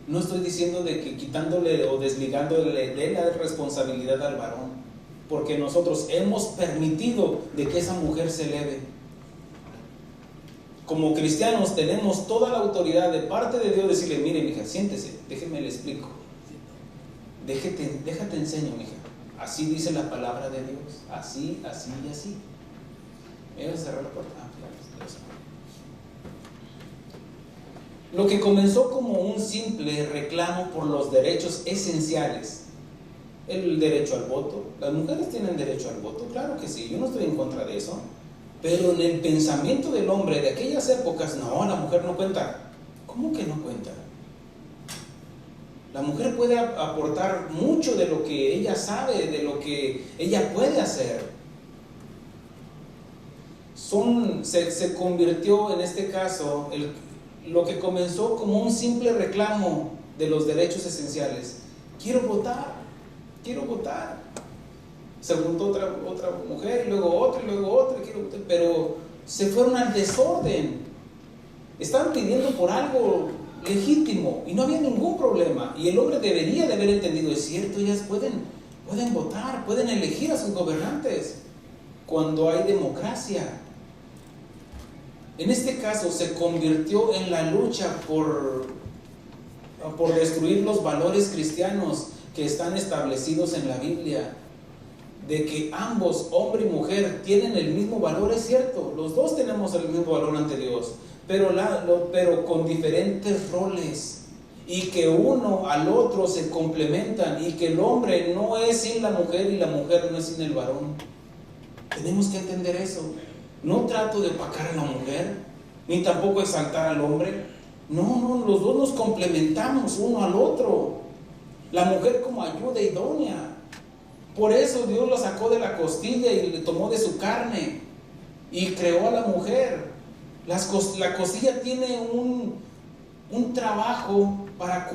No estoy diciendo de que quitándole o desligándole de la responsabilidad al varón, porque nosotros hemos permitido de que esa mujer se eleve. Como cristianos tenemos toda la autoridad de parte de Dios, decirle: mire, mija, siéntese, déjeme le explico, déjate enseño, mija, así dice la palabra de Dios, así, así y así. ¿Me vas a cerrar la puerta? Lo que comenzó como un simple reclamo por los derechos esenciales, el derecho al voto. Las mujeres tienen derecho al voto, claro que sí, yo no estoy en contra de eso. Pero en el pensamiento del hombre de aquellas épocas, no, la mujer no cuenta. ¿Cómo que no cuenta? La mujer puede aportar mucho de lo que ella sabe, de lo que ella puede hacer. Se convirtió en este caso, lo que comenzó como un simple reclamo de los derechos esenciales. Quiero votar. Se juntó otra mujer, y luego otra, pero se fueron al desorden. Estaban pidiendo por algo legítimo y no había ningún problema. Y el hombre debería de haber entendido, es cierto, ellas pueden votar, pueden elegir a sus gobernantes cuando hay democracia. En este caso se convirtió en la lucha por destruir los valores cristianos que están establecidos en la Biblia. De que ambos, hombre y mujer, tienen el mismo valor, es cierto. Los dos tenemos el mismo valor ante Dios, pero con diferentes roles. Y que uno al otro se complementan. Y que el hombre no es sin la mujer y la mujer no es sin el varón. Tenemos que entender eso. No trato de opacar a la mujer, ni tampoco exaltar al hombre. No, los dos nos complementamos uno al otro. La mujer como ayuda idónea. Por eso Dios lo sacó de la costilla y le tomó de su carne y creó a la mujer. La costilla tiene un trabajo para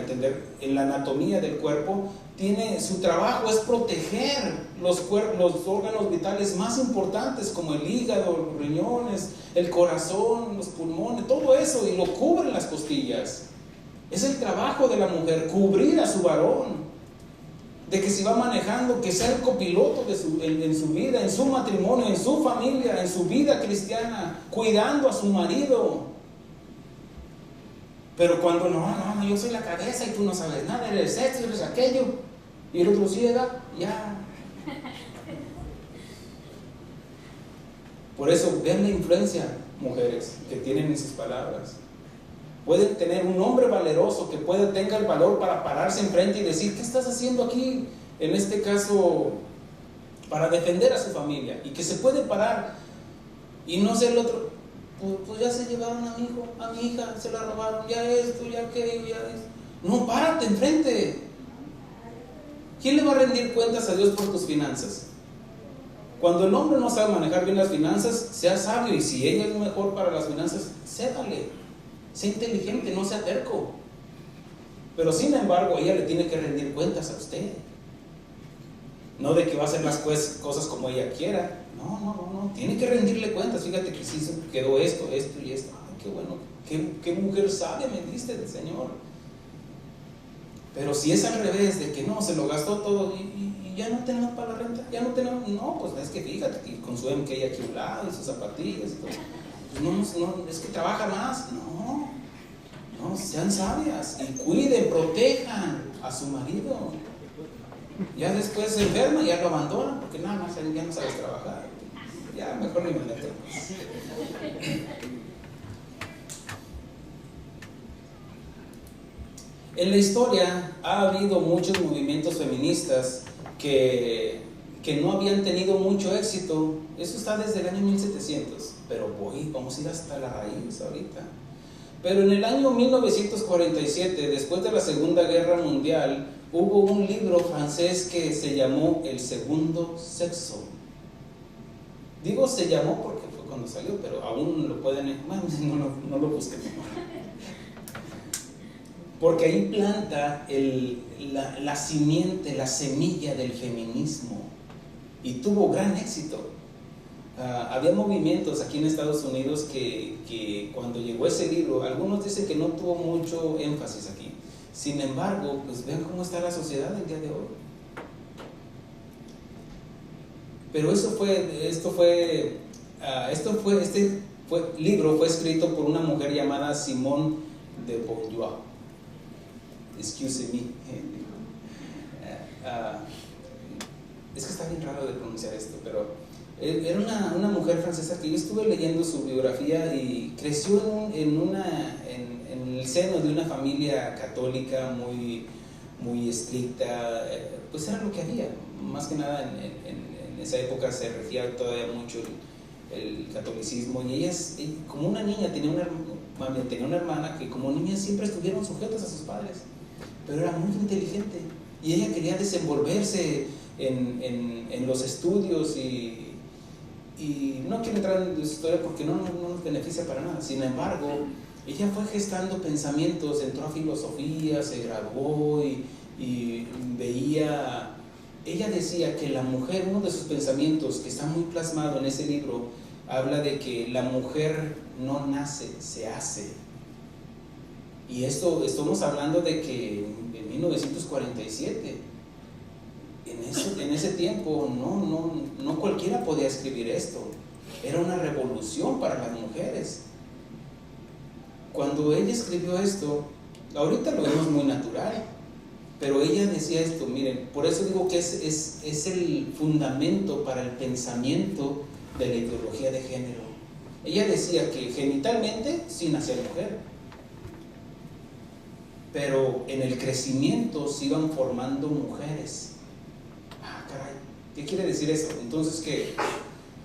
entender en la anatomía del cuerpo. Su trabajo es proteger los órganos vitales más importantes, como el hígado, los riñones, el corazón, los pulmones, todo eso, y lo cubren las costillas. Es el trabajo de la mujer, cubrir a su varón, de que si va manejando, que sea el copiloto en su vida, en su matrimonio, en su familia, en su vida cristiana, cuidando a su marido. Pero cuando no, yo soy la cabeza y tú no sabes nada, eres esto, eres aquello, y el otro ciega, ya. Por eso, vean la influencia, mujeres, que tienen en sus palabras. Pueden tener un hombre valeroso que tenga el valor para pararse enfrente y decir, ¿qué estás haciendo aquí? En este caso, para defender a su familia, y que se puede parar y no ser el otro. Pues ya se llevaron a mi hijo, a mi hija, se la robaron, ya esto, ya aquello, ya esto. No, párate enfrente. ¿Quién le va a rendir cuentas a Dios por tus finanzas? Cuando el hombre no sabe manejar bien las finanzas, sea sabio, y si ella es mejor para las finanzas, cédale. Sea inteligente, no sea terco. Pero sin embargo, ella le tiene que rendir cuentas a usted. No de que va a hacer las cosas como ella quiera. No, tiene que rendirle cuentas. Fíjate que sí quedó esto y esto. Ay, qué bueno, qué mujer sabia me diste del Señor. Pero si es al revés, de que no, se lo gastó todo y ya no tenemos para la renta, ya no tenemos, no, pues es que fíjate que con su que hay aquí a un lado y sus zapatillas y todo. Pues no, es que trabaja más. No, sean sabias y cuiden, protejan a su marido. Ya después se enferma, ya lo abandonan porque nada más ya no sabes trabajar. Ya mejor ni me meto. En la historia ha habido muchos movimientos feministas que no habían tenido mucho éxito. Eso está desde el año 1700, pero vamos a ir hasta la raíz ahorita. Pero en el año 1947, después de la Segunda Guerra Mundial, hubo un libro francés que se llamó El Segundo Sexo. Digo se llamó porque fue cuando salió, pero aún lo pueden, no lo busquen. Porque ahí planta la simiente, la semilla del feminismo, y tuvo gran éxito. Había movimientos aquí en Estados Unidos que cuando llegó ese libro, algunos dicen que no tuvo mucho énfasis aquí. Sin embargo, pues vean cómo está la sociedad el día de hoy. Pero este libro fue escrito por una mujer llamada Simone de Beauvoir. Excuse me. Es que está bien raro de pronunciar esto, pero era una mujer francesa que yo estuve leyendo su biografía y creció en el seno de una familia católica muy estricta. Pues era lo que había. Más que nada en esa época se regía todavía mucho el catolicismo, y ella, como una niña, tenía una hermana que como niña siempre estuvieron sujetas a sus padres, pero era muy inteligente y ella quería desenvolverse en los estudios, y no quiero entrar en su historia porque no nos beneficia para nada. Sin embargo, ella fue gestando pensamientos, entró a filosofía, se graduó y veía. Ella decía que la mujer, uno de sus pensamientos que está muy plasmado en ese libro, habla de que la mujer no nace, se hace. Y esto estamos hablando de que en 1947, en ese tiempo no cualquiera podía escribir esto. Era una revolución para las mujeres. Cuando ella escribió esto, ahorita lo vemos muy natural, pero ella decía esto, miren, por eso digo que es el fundamento para el pensamiento de la ideología de género. Ella decía que genitalmente sí nacía mujer, pero en el crecimiento se iban formando mujeres. Caray, ¿qué quiere decir eso? Entonces, ¿qué?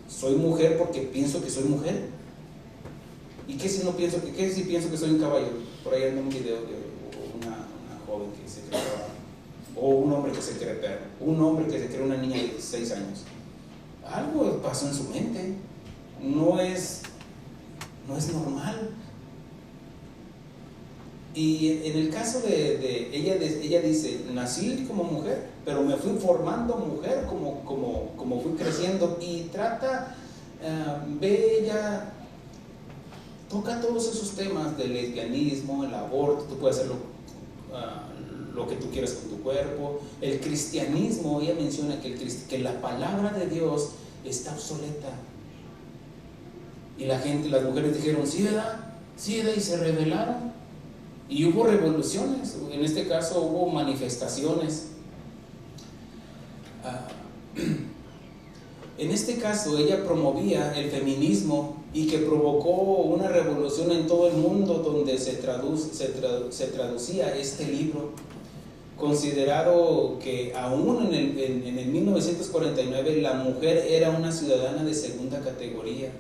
¿Soy mujer porque pienso que soy mujer? ¿Y qué si no pienso qué si pienso que soy un caballo? Por ahí anda un video de una joven que se cree caballo, o un hombre que se cree perro, un hombre que se cree una niña de 16 años. Algo pasó en su mente. No es normal. Y en el caso de ella dice, nací como mujer, pero me fui formando mujer como fui creciendo. Y trata, ella toca todos esos temas del lesbianismo, el aborto, tú puedes hacer lo que tú quieras con tu cuerpo, el cristianismo. Ella menciona que la palabra de Dios está obsoleta. Y las mujeres dijeron, sí, ¿verdad? Sí, ¿verdad? Y se rebelaron. Y hubo revoluciones, en este caso hubo manifestaciones. En este caso ella promovía el feminismo y que provocó una revolución en todo el mundo donde se traducía este libro, considerado que aún en el 1949 la mujer era una ciudadana de segunda categoría.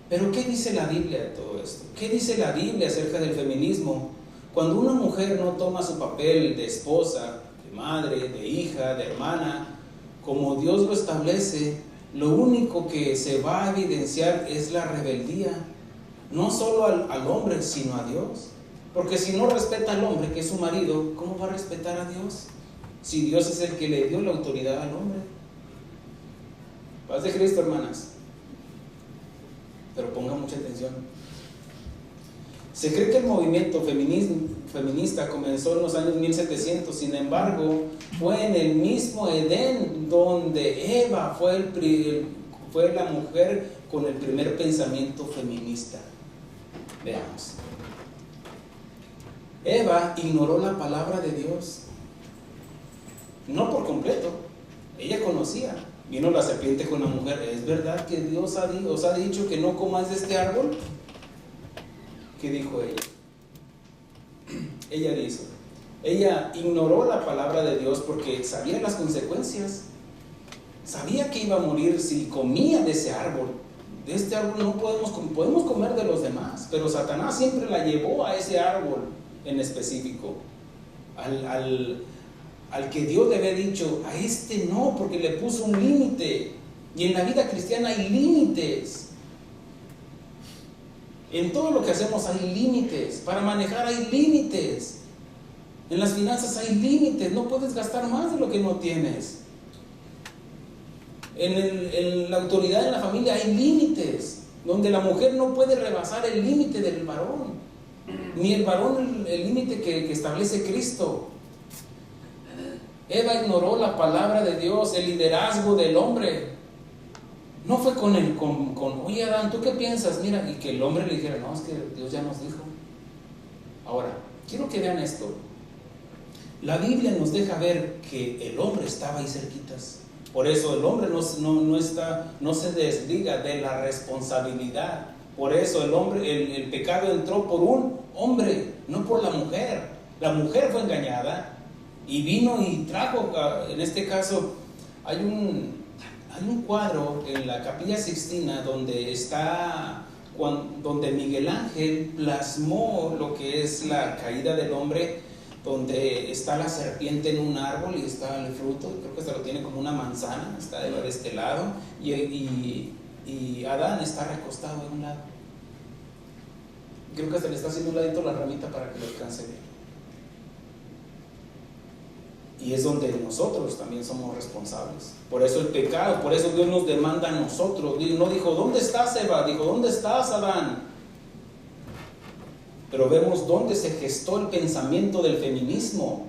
Pero ¿qué dice la Biblia de todo esto? ¿Qué dice la Biblia acerca del feminismo? Cuando una mujer no toma su papel de esposa, de madre, de hija, de hermana, como Dios lo establece, lo único que se va a evidenciar es la rebeldía, no solo al hombre, sino a Dios. Porque si no respeta al hombre, que es su marido, ¿cómo va a respetar a Dios? Si Dios es el que le dio la autoridad al hombre. Paz de Cristo, hermanas. Pero pongan mucha atención. Se cree que el movimiento feminista comenzó en los años 1700, sin embargo, fue en el mismo Edén donde Eva fue la mujer con el primer pensamiento feminista. Veamos. Eva ignoró la palabra de Dios, no por completo. Ella conocía. Vino la serpiente con la mujer, ¿es verdad que Dios os ha dicho que no comáis de este árbol? ¿Qué dijo ella? Ella ignoró la palabra de Dios porque sabía las consecuencias. Sabía que iba a morir si comía de ese árbol. De este árbol no podemos comer de los demás, pero Satanás siempre la llevó a ese árbol en específico. Al que Dios le había dicho, a este no, porque le puso un límite. Y en la vida cristiana hay límites. En todo lo que hacemos hay límites. Para manejar hay límites. En las finanzas hay límites. No puedes gastar más de lo que no tienes. En la autoridad en la familia hay límites, donde la mujer no puede rebasar el límite del varón, ni el varón el límite que establece Cristo. Eva ignoró la palabra de Dios, el liderazgo del hombre. No fue oye Adán, ¿tú qué piensas? Mira, y que el hombre le dijera, no, es que Dios ya nos dijo. Ahora, quiero que vean esto. La Biblia nos deja ver que el hombre estaba ahí cerquitas. Por eso el hombre no se desliga de la responsabilidad. Por eso el pecado entró por un hombre, no por la mujer. La mujer fue engañada y vino y trajo, en este caso, hay un cuadro en la Capilla Sixtina donde Miguel Ángel plasmó lo que es la caída del hombre, donde está la serpiente en un árbol y está el fruto, creo que se lo tiene como una manzana, está de este lado, y Adán está recostado en un lado. Creo que se le está haciendo un ladito la ramita para que lo alcance bien. Y es donde nosotros también somos responsables. Por eso el pecado, por eso Dios nos demanda a nosotros. No dijo, ¿dónde estás, Eva? Dijo, ¿dónde estás, Adán? Pero vemos dónde se gestó el pensamiento del feminismo.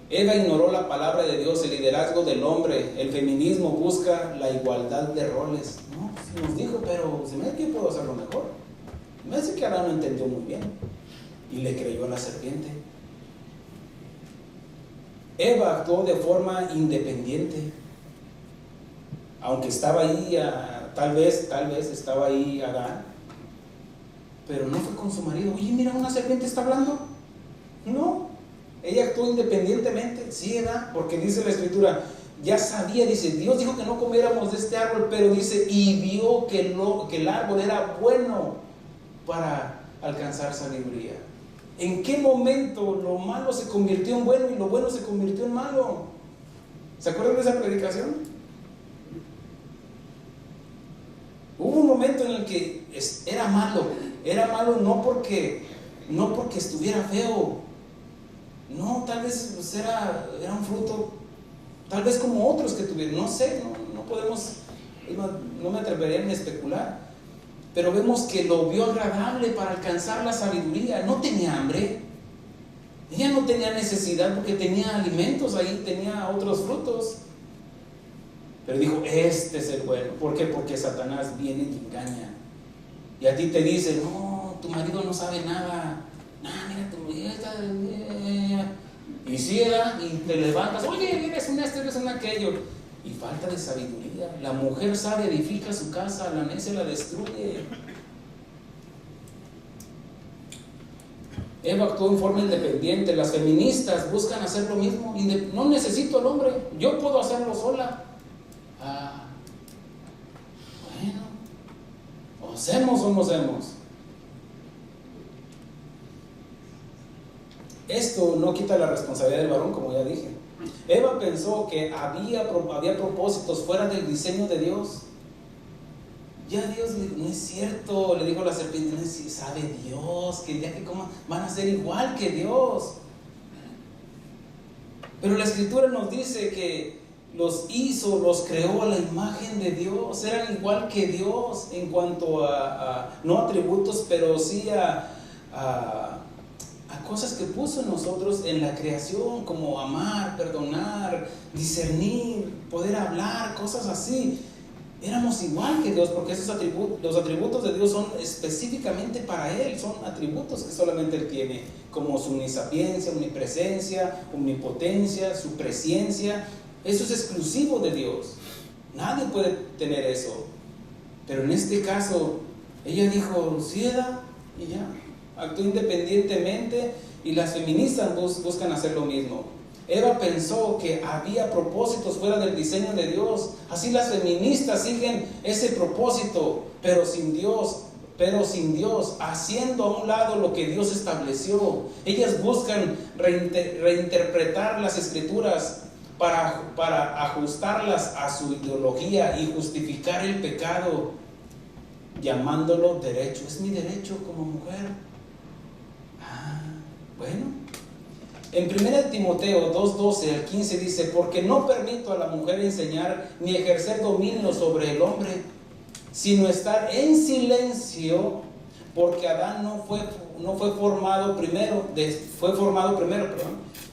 Eva ignoró la palabra de Dios, el liderazgo del hombre. El feminismo busca la igualdad de roles. No, se nos dijo, pero se me hace que puedo hacerlo mejor. Me hace que Adán no entendió muy bien y le creyó a la serpiente. Eva actuó de forma independiente, aunque estaba ahí, tal vez estaba ahí Adán, pero no fue con su marido. Oye, mira, una serpiente está hablando. No, ella actuó independientemente. Sí, ¿verdad? Porque dice la escritura, ya sabía, dice, Dios dijo que no comiéramos de este árbol, pero dice, y vio que el árbol era bueno para alcanzar sabiduría. ¿En qué momento lo malo se convirtió en bueno y lo bueno se convirtió en malo? ¿Se acuerdan de esa predicación? Hubo un momento en el que era malo no porque estuviera feo, no, tal vez pues era un fruto, tal vez como otros que tuvieron, no sé, no podemos, no me atrevería a especular. Pero vemos que lo vio agradable para alcanzar la sabiduría. No tenía hambre. Ella no tenía necesidad porque tenía alimentos ahí, tenía otros frutos. Pero dijo, este es el bueno. ¿Por qué? Porque Satanás viene y te engaña. Y a ti te dice, no, tu marido no sabe nada. No, mira, tu marido. Y ciega, y te levantas, oye, eres un esto, eres un aquello. Y falta de sabiduría. La mujer sabia edifica su casa, la necia la destruye. Eva actuó en forma independiente. Las feministas buscan hacer lo mismo. No necesito al hombre, yo puedo hacerlo sola. Bueno, o hacemos o no hacemos. Esto no quita la responsabilidad del varón, como ya dije. Eva pensó que había propósitos fuera del diseño de Dios. Ya Dios le dijo, no es cierto, le dijo la serpiente, no es, sabe Dios que el día que coman van a ser igual que Dios. Pero la escritura nos dice que los hizo, los creó a la imagen de Dios, eran igual que Dios en cuanto no atributos, pero sí a cosas que puso en nosotros en la creación, como amar, perdonar, discernir, poder hablar, cosas así. Éramos igual que Dios, porque los atributos de Dios son específicamente para Él, son atributos que solamente Él tiene, como su omnisapiencia, omnipresencia, omnipotencia, su presencia. Eso es exclusivo de Dios, nadie puede tener eso. Pero en este caso, ella dijo, ciega, y ya, actuó independientemente, y las feministas buscan hacer lo mismo. Eva pensó que había propósitos fuera del diseño de Dios. Así las feministas siguen ese propósito, pero sin Dios, haciendo a un lado lo que Dios estableció. Ellas buscan reinterpretar las escrituras para ajustarlas a su ideología y justificar el pecado, llamándolo derecho. Es mi derecho como mujer. Bueno. En 1 Timoteo 2:12 al 15 dice, porque no permito a la mujer enseñar ni ejercer dominio sobre el hombre, sino estar en silencio, porque Adán no fue formado primero,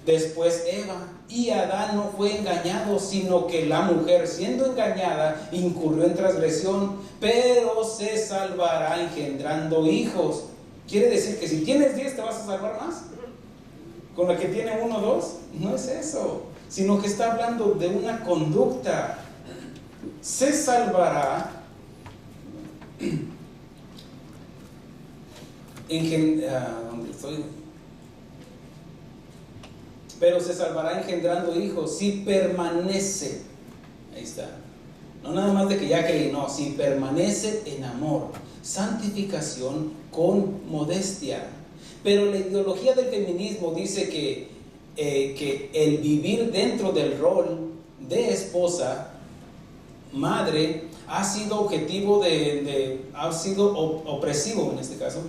después Eva, y Adán no fue engañado, sino que la mujer, siendo engañada, incurrió en transgresión, pero se salvará engendrando hijos. Quiere decir que si tienes 10 te vas a salvar más. Con la que tiene 1 o 2, no es eso, sino que está hablando de una conducta. Se salvará pero se salvará engendrando hijos si permanece. Ahí está. No nada más de que ya creí, no, si permanece en amor, santificación con modestia. Pero la ideología del feminismo dice que el vivir dentro del rol de esposa, madre, ha sido objetivo ha sido opresivo en este caso.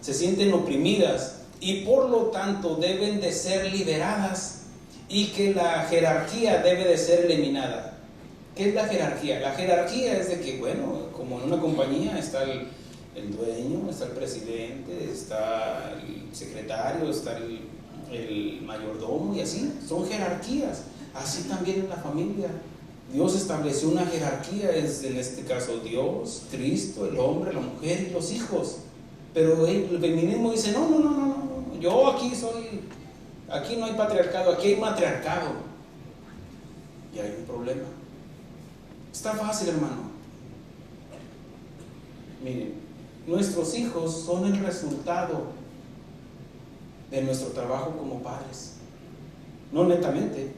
Se sienten oprimidas y por lo tanto deben de ser liberadas, y que la jerarquía debe de ser eliminada. ¿Qué es la jerarquía? La jerarquía es de que, bueno, como en una compañía está el dueño, está el presidente, está el secretario, está el mayordomo y así, son jerarquías. Así también en la familia. Dios estableció una jerarquía, es en este caso Dios, Cristo, el hombre, la mujer y los hijos. Pero el feminismo dice, no, yo aquí no hay patriarcado, aquí hay matriarcado. Y hay un problema. Está fácil, hermano. Miren, nuestros hijos son el resultado de nuestro trabajo como padres. No netamente,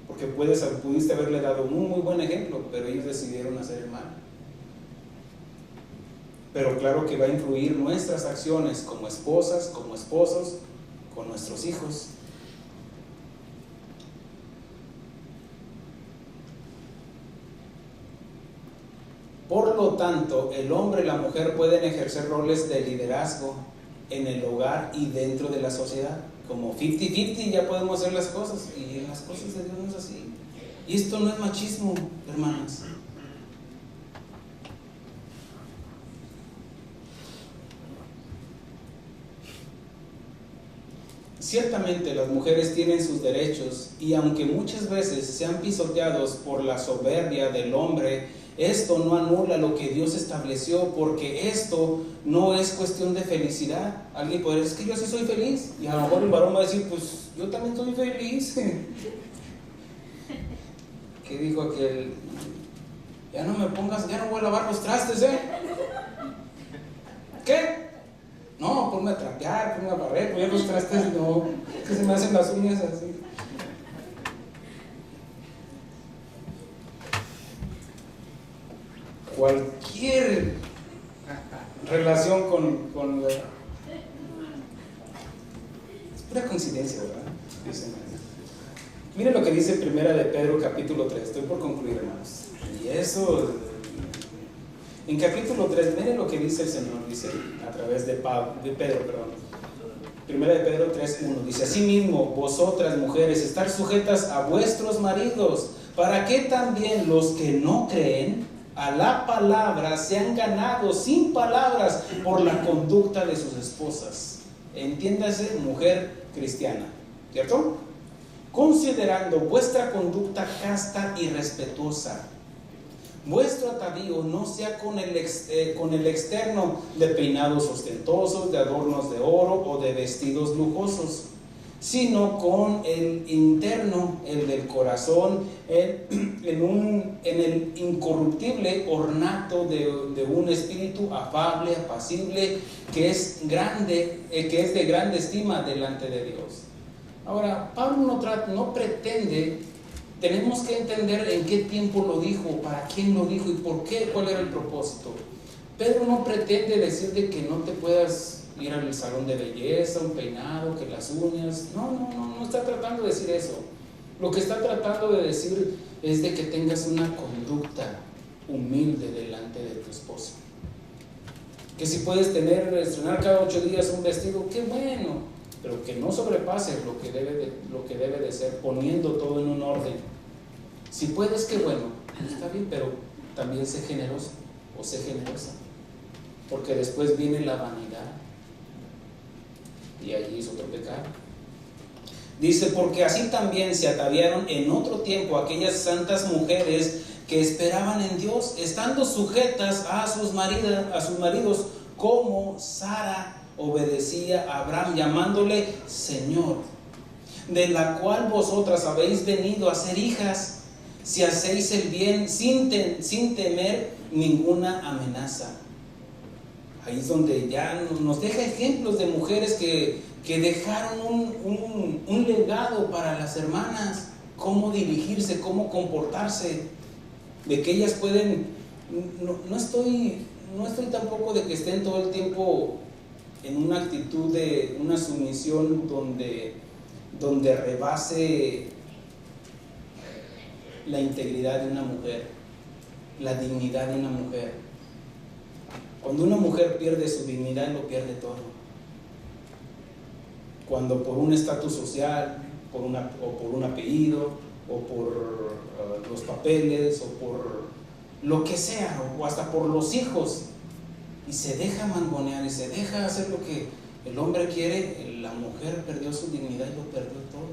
porque pudiste haberle dado un muy buen ejemplo, pero ellos decidieron hacer el mal. Pero claro que va a influir nuestras acciones como esposas, como esposos, con nuestros hijos. Por lo tanto, el hombre y la mujer pueden ejercer roles de liderazgo en el hogar y dentro de la sociedad. Como 50-50 ya podemos hacer las cosas, y en las cosas de Dios no es así. Y esto no es machismo, hermanas. Ciertamente las mujeres tienen sus derechos, y aunque muchas veces sean pisoteados por la soberbia del hombre, esto no anula lo que Dios estableció, porque esto no es cuestión de felicidad. Alguien puede decir, es que yo sí soy feliz, y a lo mejor el varón va a decir, pues yo también soy feliz. ¿Qué dijo aquel? Ya no me pongas, ya no voy a lavar los trastes, ¿Qué? No, ponme a trapear, ponme a barrer, pues ya los trastes no, que se me hacen las uñas así. Cualquier relación con la... Es pura coincidencia, ¿verdad? Miren lo que dice Primera de Pedro capítulo 3, estoy por concluir, hermanos. Y eso, en capítulo 3, miren lo que dice el Señor, dice a través de Pedro. Primera de Pedro 3:1, dice, asimismo, vosotras mujeres, estar sujetas a vuestros maridos, para que también los que no creen a la palabra sean ganados sin palabras por la conducta de sus esposas. Entiéndase, mujer cristiana, ¿cierto? Considerando vuestra conducta casta y respetuosa. Vuestro atavío no sea con el externo de peinados ostentosos, de adornos de oro o de vestidos lujosos, sino con el interno, el del corazón, en el incorruptible ornato de un espíritu afable, apacible, que es de grande estima delante de Dios. Ahora, Pablo no pretende, tenemos que entender en qué tiempo lo dijo, para quién lo dijo y por qué, cuál era el propósito. Pedro no pretende decirte que no te puedas ir al salón de belleza, un peinado, que las uñas. No está tratando de decir eso. Lo que está tratando de decir es de que tengas una conducta humilde delante de tu esposo. Que si puedes estrenar cada 8 días un vestido, qué bueno, pero que no sobrepase lo que debe de ser, poniendo todo en un orden. Si puedes, qué bueno, está bien, pero también sé generoso o sé generosa, porque después viene la vanidad y allí es otro pecado. Dice, porque así también se ataviaron en otro tiempo aquellas santas mujeres que esperaban en Dios, estando sujetas a sus maridos, como Sara obedecía a Abraham, llamándole Señor, de la cual vosotras habéis venido a ser hijas, si hacéis el bien sin temer ninguna amenaza. Ahí es donde ya nos deja ejemplos de mujeres que dejaron un legado para las hermanas, cómo dirigirse, cómo comportarse, de que ellas pueden, no estoy tampoco de que estén todo el tiempo en una actitud de una sumisión donde rebase la integridad de una mujer, la dignidad de una mujer. Cuando una mujer pierde su dignidad, lo pierde todo. Cuando por un estatus social, o por un apellido, o por los papeles, o por lo que sea, o hasta por los hijos, y se deja mangonear y se deja hacer lo que el hombre quiere, la mujer perdió su dignidad y lo perdió todo.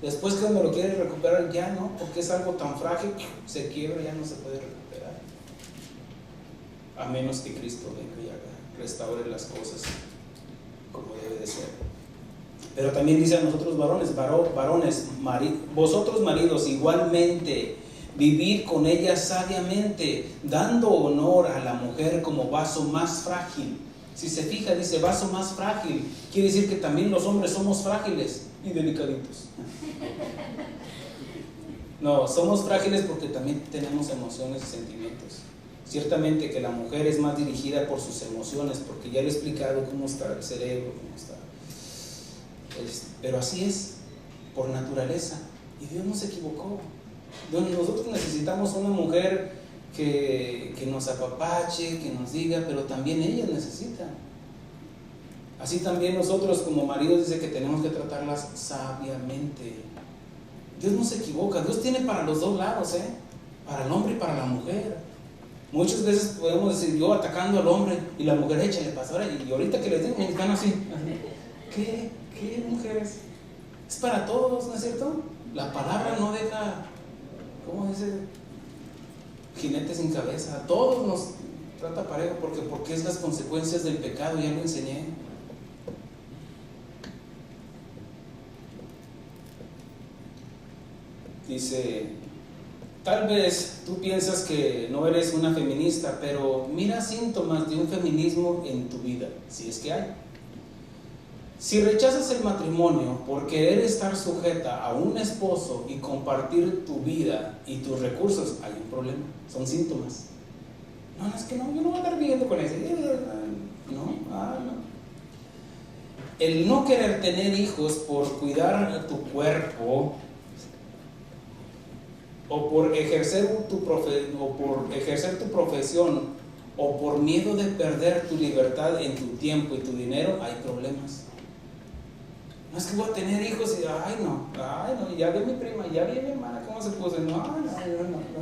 Después que cuando lo quiere recuperar ya no, porque es algo tan frágil, se quiebra, ya no se puede recuperar. A menos que Cristo venga y haga, restaure las cosas como debe de ser. Pero también dice a nosotros varones, vosotros maridos igualmente, vivir con ella sabiamente, dando honor a la mujer como vaso más frágil. Si se fija, dice vaso más frágil, quiere decir que también los hombres somos frágiles y delicaditos. No, somos frágiles porque también tenemos emociones y sentimientos. Ciertamente que la mujer es más dirigida por sus emociones, porque ya le he explicado cómo está el cerebro, cómo está. Pero así es, por naturaleza. Y Dios no se equivocó. Nosotros necesitamos una mujer que nos apapache, que nos diga, pero también ella necesita. Así también nosotros como maridos dice que tenemos que tratarlas sabiamente. Dios no se equivoca, Dios tiene para los dos lados, para el hombre y para la mujer. Muchas veces podemos decir, yo atacando al hombre y la mujer, échale pastora, y ahorita que les digo, me están así. ¿Qué mujeres? Es para todos, ¿no es cierto? La palabra no deja, ¿cómo dice? Jinete sin cabeza. A todos nos trata parejo, porque es las consecuencias del pecado, ya lo enseñé. Dice, tal vez tú piensas que no eres una feminista, pero mira síntomas de un feminismo en tu vida, si es que hay. Si rechazas el matrimonio por querer estar sujeta a un esposo y compartir tu vida y tus recursos, hay un problema, son síntomas. No, es que no, yo no voy a estar viviendo con ese. No. El no querer tener hijos por cuidar tu cuerpo o por ejercer tu profesión o por miedo de perder tu libertad en tu tiempo y tu dinero, hay problemas. No es que voy a tener hijos y no, ya vi a mi prima, ya vi a mi hermana cómo se puso, no,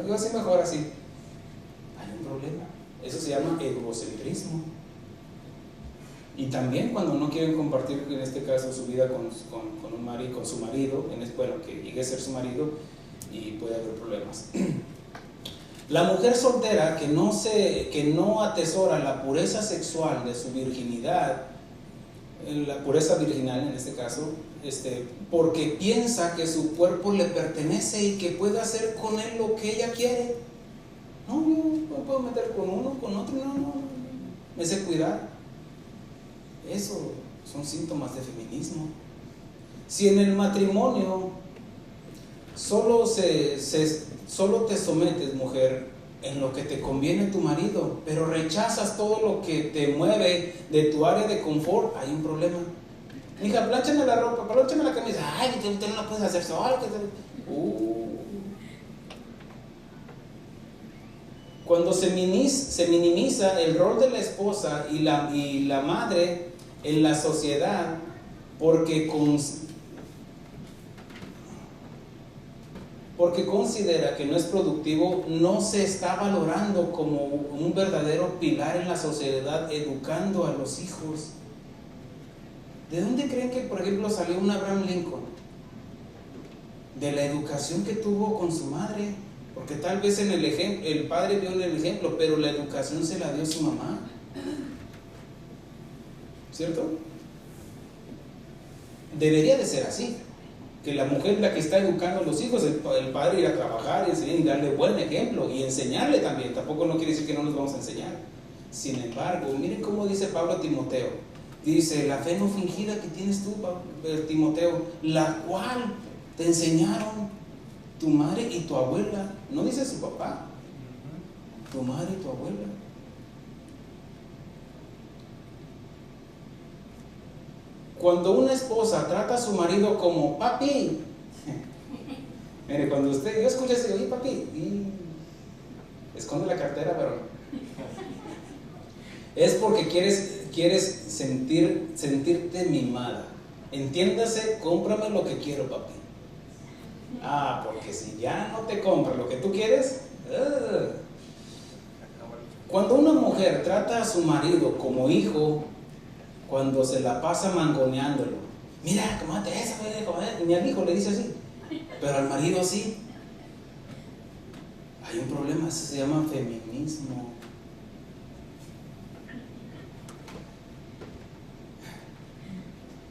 yo así mejor así. Hay un problema, eso se llama egocentrismo. Y también cuando no quieren compartir, en este caso, su vida con su marido, que llegue a ser su marido, y puede haber problemas. La mujer soltera que no atesora la pureza sexual de su virginidad, la pureza virginal en este caso, porque piensa que su cuerpo le pertenece y que puede hacer con él lo que ella quiere. No, yo me puedo meter con uno, con otro, no, me sé cuidar. Eso son síntomas de feminismo. Si en el matrimonio solo te sometes, mujer, en lo que te conviene tu marido, pero rechazas todo lo que te mueve de tu área de confort, hay un problema. Hija, plánchame la ropa, plánchame la camisa. Ay, usted no lo puedes hacer solo. Cuando se minimiza el rol de la esposa y la madre en la sociedad, porque considera que no es productivo, no se está valorando como un verdadero pilar en la sociedad, educando a los hijos. ¿De dónde creen que, por ejemplo, salió un Abraham Lincoln? De la educación que tuvo con su madre, porque tal vez el padre vio en el ejemplo, pero la educación se la dio su mamá, ¿cierto? Debería de ser así, que la mujer es la que está educando a los hijos, el padre ir a trabajar, enseñar y darle buen ejemplo y enseñarle también. Tampoco no quiere decir que no nos vamos a enseñar. Sin embargo, miren cómo dice Pablo a Timoteo. Dice, la fe no fingida que tienes tú, Timoteo, la cual te enseñaron tu madre y tu abuela. No dice su papá, tu madre y tu abuela. Cuando una esposa trata a su marido como papi, mire, cuando yo escucho ese, oye papi, y esconde la cartera, pero es porque quieres sentirte mimada. Entiéndase, cómprame lo que quiero, papi. Porque si ya no te compra lo que tú quieres, Cuando una mujer trata a su marido como hijo, cuando se la pasa mangoneándolo, mira, comate eso, ni al hijo le dice así, pero al marido sí, hay un problema. Eso se llama feminismo.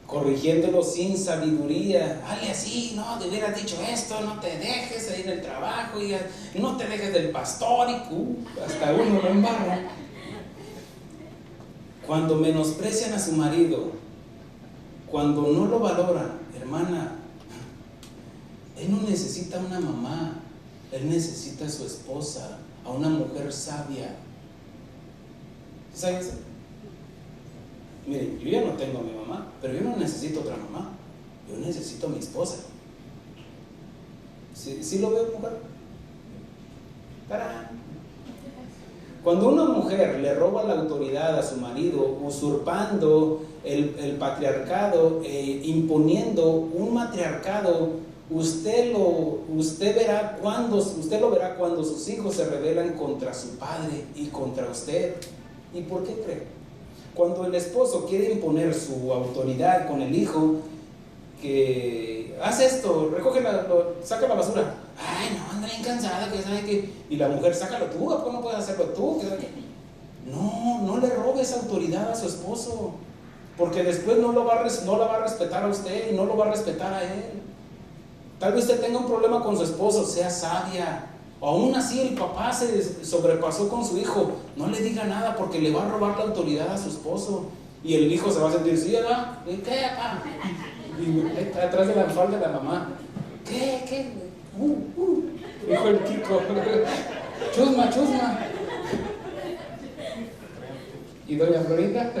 Corrigiéndolo sin sabiduría. Dale así, no, te hubieras dicho esto, no te dejes ahí en el trabajo, y no te dejes del pastor, y hasta uno lo embarra. Cuando menosprecian a su marido, cuando no lo valoran, hermana, él no necesita una mamá, él necesita a su esposa, a una mujer sabia. ¿Sabes? Miren, yo ya no tengo a mi mamá, pero yo no necesito otra mamá, yo necesito a mi esposa. ¿Sí lo veo, mujer? ¡Tarán! Cuando una mujer le roba la autoridad a su marido, usurpando el patriarcado, imponiendo un matriarcado, usted lo verá cuando sus hijos se rebelan contra su padre y contra usted. ¿Y por qué cree? Cuando el esposo quiere imponer su autoridad con el hijo, que hace esto, saca la basura. Ay, no, anda bien cansada, que sabe que. Y la mujer, sácalo tú, ¿por qué no puedes hacerlo tú? No le robes autoridad a su esposo, porque después no la va a respetar a usted y no lo va a respetar a él. Tal vez usted tenga un problema con su esposo, sea sabia. O aún así el papá se sobrepasó con su hijo, no le diga nada porque le va a robar la autoridad a su esposo. Y el hijo se va a sentir, ¿sí, ¿verdad? ¿Qué, papá? Y atrás de la falda de la mamá, ¿qué? Dijo el Kiko, chusma. Y doña Florita,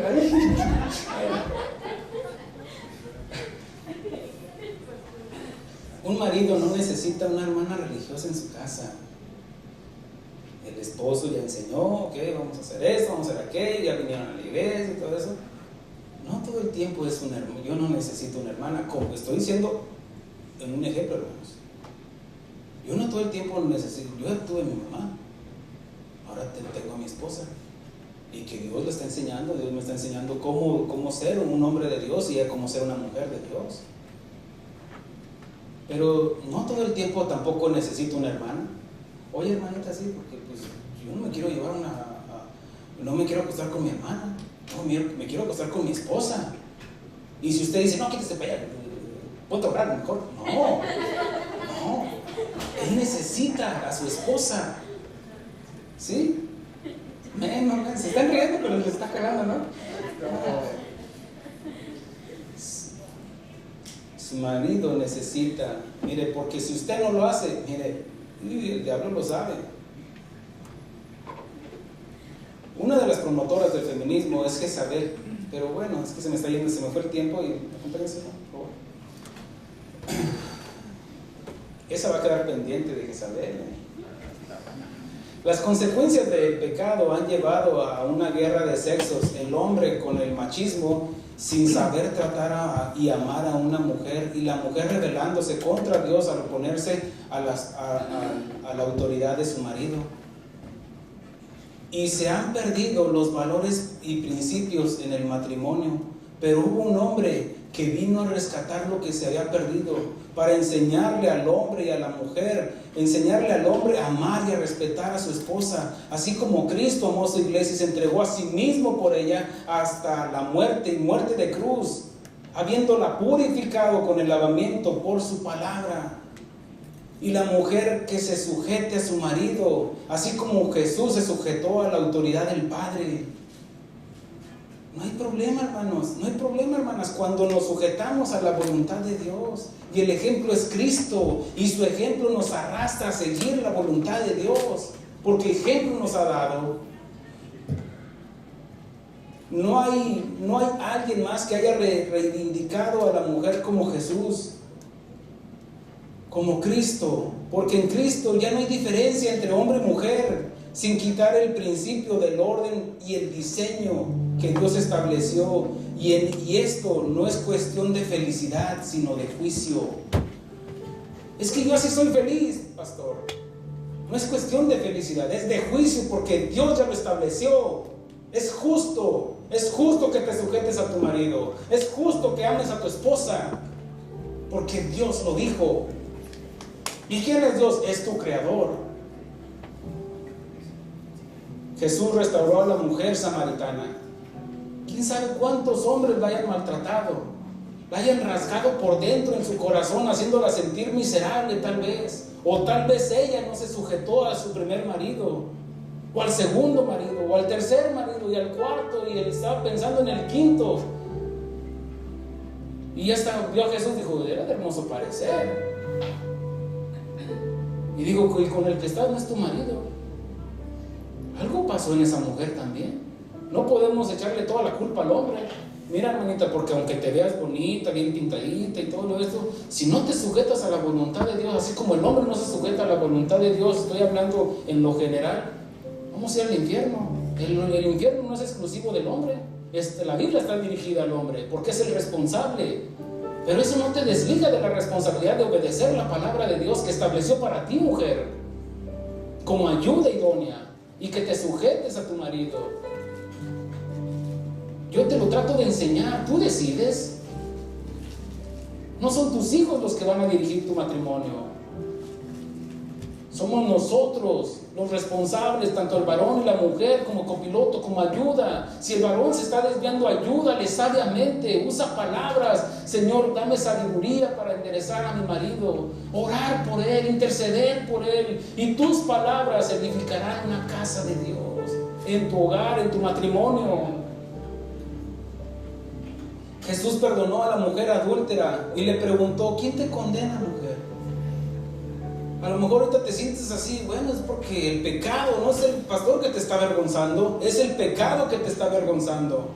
un marido no necesita una hermana religiosa en su casa. El esposo ya enseñó, ok, vamos a hacer esto, vamos a hacer aquello, ya vinieron a la iglesia y todo eso. No todo el tiempo es una hermana. Yo no necesito una hermana, como estoy diciendo en un ejemplo, hermanos. Yo no todo el tiempo necesito. Yo tuve a mi mamá, ahora tengo a mi esposa, y que Dios me está enseñando cómo ser un hombre de Dios y cómo ser una mujer de Dios. Pero no todo el tiempo tampoco necesito una hermana. Oye, hermanita, sí, porque pues yo no me quiero llevar no me quiero acostar con mi hermana, no, me quiero acostar con mi esposa. Y si usted dice, no, quítese para allá, ponte a orar mejor. No, él necesita a su esposa. ¿Sí? Se están riendo, pero les está cagando, ¿no? Su marido necesita, mire, porque si usted no lo hace, mire, el diablo lo sabe. Una de las promotoras del feminismo es Jezabel, pero bueno, es que se me fue el tiempo y acompáñense, por favor. Esa va a quedar pendiente de Jezabel. Las consecuencias del pecado han llevado a una guerra de sexos, el hombre con el machismo, sin saber tratar y amar a una mujer, y la mujer rebelándose contra Dios al oponerse a la autoridad de su marido. Y se han perdido los valores y principios en el matrimonio, pero hubo un hombre que vino a rescatar lo que se había perdido, para enseñarle al hombre y a la mujer, enseñarle al hombre a amar y a respetar a su esposa, así como Cristo amó a su iglesia y se entregó a sí mismo por ella hasta la muerte y muerte de cruz, habiéndola purificado con el lavamiento por su palabra. Y la mujer que se sujete a su marido, así como Jesús se sujetó a la autoridad del Padre. No hay problema, hermanos, no hay problema, hermanas, cuando nos sujetamos a la voluntad de Dios. Y el ejemplo es Cristo, y su ejemplo nos arrastra a seguir la voluntad de Dios, porque ejemplo nos ha dado. No hay alguien más que haya reivindicado a la mujer como Jesús, como Cristo, porque en Cristo ya no hay diferencia entre hombre y mujer, sin quitar el principio del orden y el diseño que Dios estableció. Y esto no es cuestión de felicidad, sino de juicio. Es que yo así soy feliz, pastor. No es cuestión de felicidad, es de juicio, porque Dios ya lo estableció. Es justo que te sujetes a tu marido, es justo que ames a tu esposa, porque Dios lo dijo. ¿Y quién es Dios? Es tu creador. Jesús restauró a la mujer samaritana. ¿Quién sabe cuántos hombres la hayan maltratado, la hayan rasgado por dentro en su corazón, haciéndola sentir miserable tal vez? O tal vez ella no se sujetó a su primer marido, o al segundo marido, o al tercer marido, y al cuarto, y él estaba pensando en el quinto. Y hasta vio a Jesús y dijo, era de hermoso parecer. Y digo, y con el que estás no es tu marido. Algo pasó en esa mujer también. No podemos echarle toda la culpa al hombre. Mira, hermanita, porque aunque te veas bonita, bien pintadita y todo esto, si no te sujetas a la voluntad de Dios, así como el hombre no se sujeta a la voluntad de Dios, estoy hablando en lo general, vamos a ir al infierno. El infierno no es exclusivo del hombre. La Biblia está dirigida al hombre, porque es el responsable. Pero eso no te desliga de la responsabilidad de obedecer la palabra de Dios que estableció para ti, mujer, como ayuda idónea, y que te sujetes a tu marido. Yo te lo trato de enseñar, tú decides. No son tus hijos los que van a dirigir tu matrimonio. Somos nosotros los responsables, tanto el varón y la mujer, como copiloto, como ayuda. Si el varón se está desviando, ayúdale sabiamente, usa palabras. Señor, dame sabiduría para enderezar a mi marido, orar por él, interceder por él. Y tus palabras edificarán una casa de Dios, en tu hogar, en tu matrimonio. Jesús perdonó a la mujer adúltera y le preguntó, ¿quién te condena, mujer? A lo mejor ahorita te sientes así, bueno, es porque el pecado, no es el pastor que te está avergonzando, es el pecado que te está avergonzando.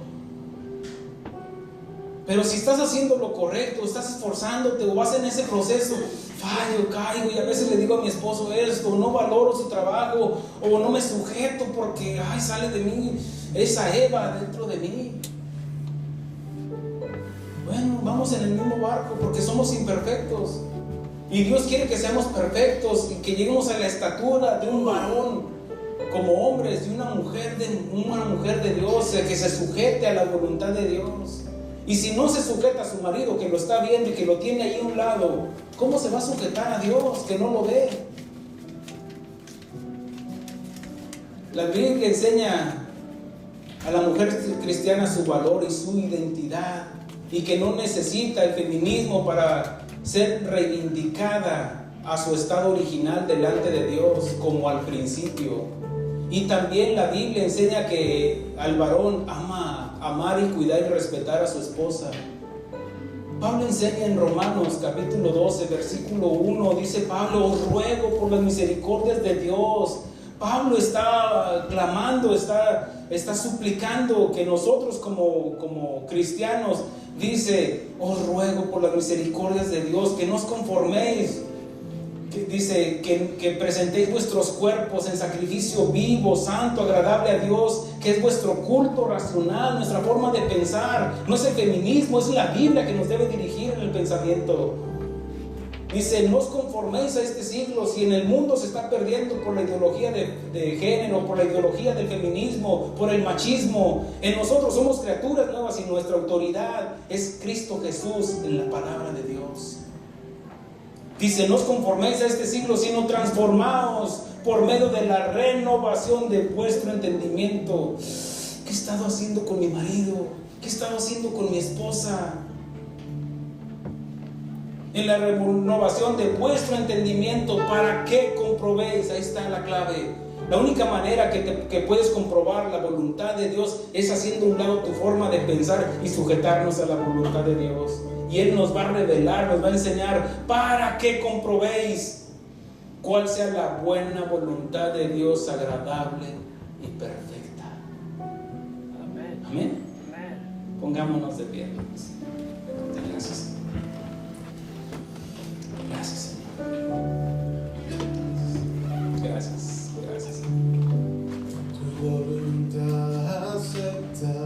Pero si estás haciendo lo correcto, estás esforzándote o vas en ese proceso, fallo, caigo, y a veces le digo a mi esposo esto, no valoro su trabajo, o no me sujeto porque, sale de mí esa Eva dentro de mí. Bueno, vamos en el mismo barco porque somos imperfectos. Y Dios quiere que seamos perfectos y que lleguemos a la estatura de un varón como hombres, de una mujer de Dios, que se sujete a la voluntad de Dios. Y si no se sujeta a su marido, que lo está viendo y que lo tiene ahí a un lado, ¿cómo se va a sujetar a Dios que no lo ve? La Biblia enseña a la mujer cristiana su valor y su identidad, y que no necesita el feminismo para ser reivindicada a su estado original delante de Dios como al principio. Y también la Biblia enseña que al varón amar y cuidar y respetar a su esposa. Pablo enseña en Romanos capítulo 12 versículo 1, dice Pablo, os ruego por las misericordias de Dios. Pablo está clamando, está suplicando que nosotros como cristianos, dice, os ruego por las misericordias de Dios que no os conforméis, dice que presentéis vuestros cuerpos en sacrificio vivo, santo, agradable a Dios, que es vuestro culto racional, nuestra forma de pensar. No es el feminismo, es la Biblia que nos debe dirigir en el pensamiento. Dice, no os conforméis a este siglo. Si en el mundo se está perdiendo por la ideología de género, por la ideología del feminismo, por el machismo, en nosotros somos criaturas nuevas y nuestra autoridad es Cristo Jesús en la palabra de Dios. Dice, no os conforméis a este siglo, sino transformaos por medio de la renovación de vuestro entendimiento. ¿Qué he estado haciendo con mi marido? ¿Qué he estado haciendo con mi esposa? En la renovación de vuestro entendimiento, para que comprobéis. Ahí está la clave. La única manera que puedes comprobar la voluntad de Dios es haciendo a un lado tu forma de pensar y sujetarnos a la voluntad de Dios. Y Él nos va a revelar, nos va a enseñar para que comprobéis cuál sea la buena voluntad de Dios, agradable y perfecta. Amén. Amén. Pongámonos de pie, hermanos. Gracias.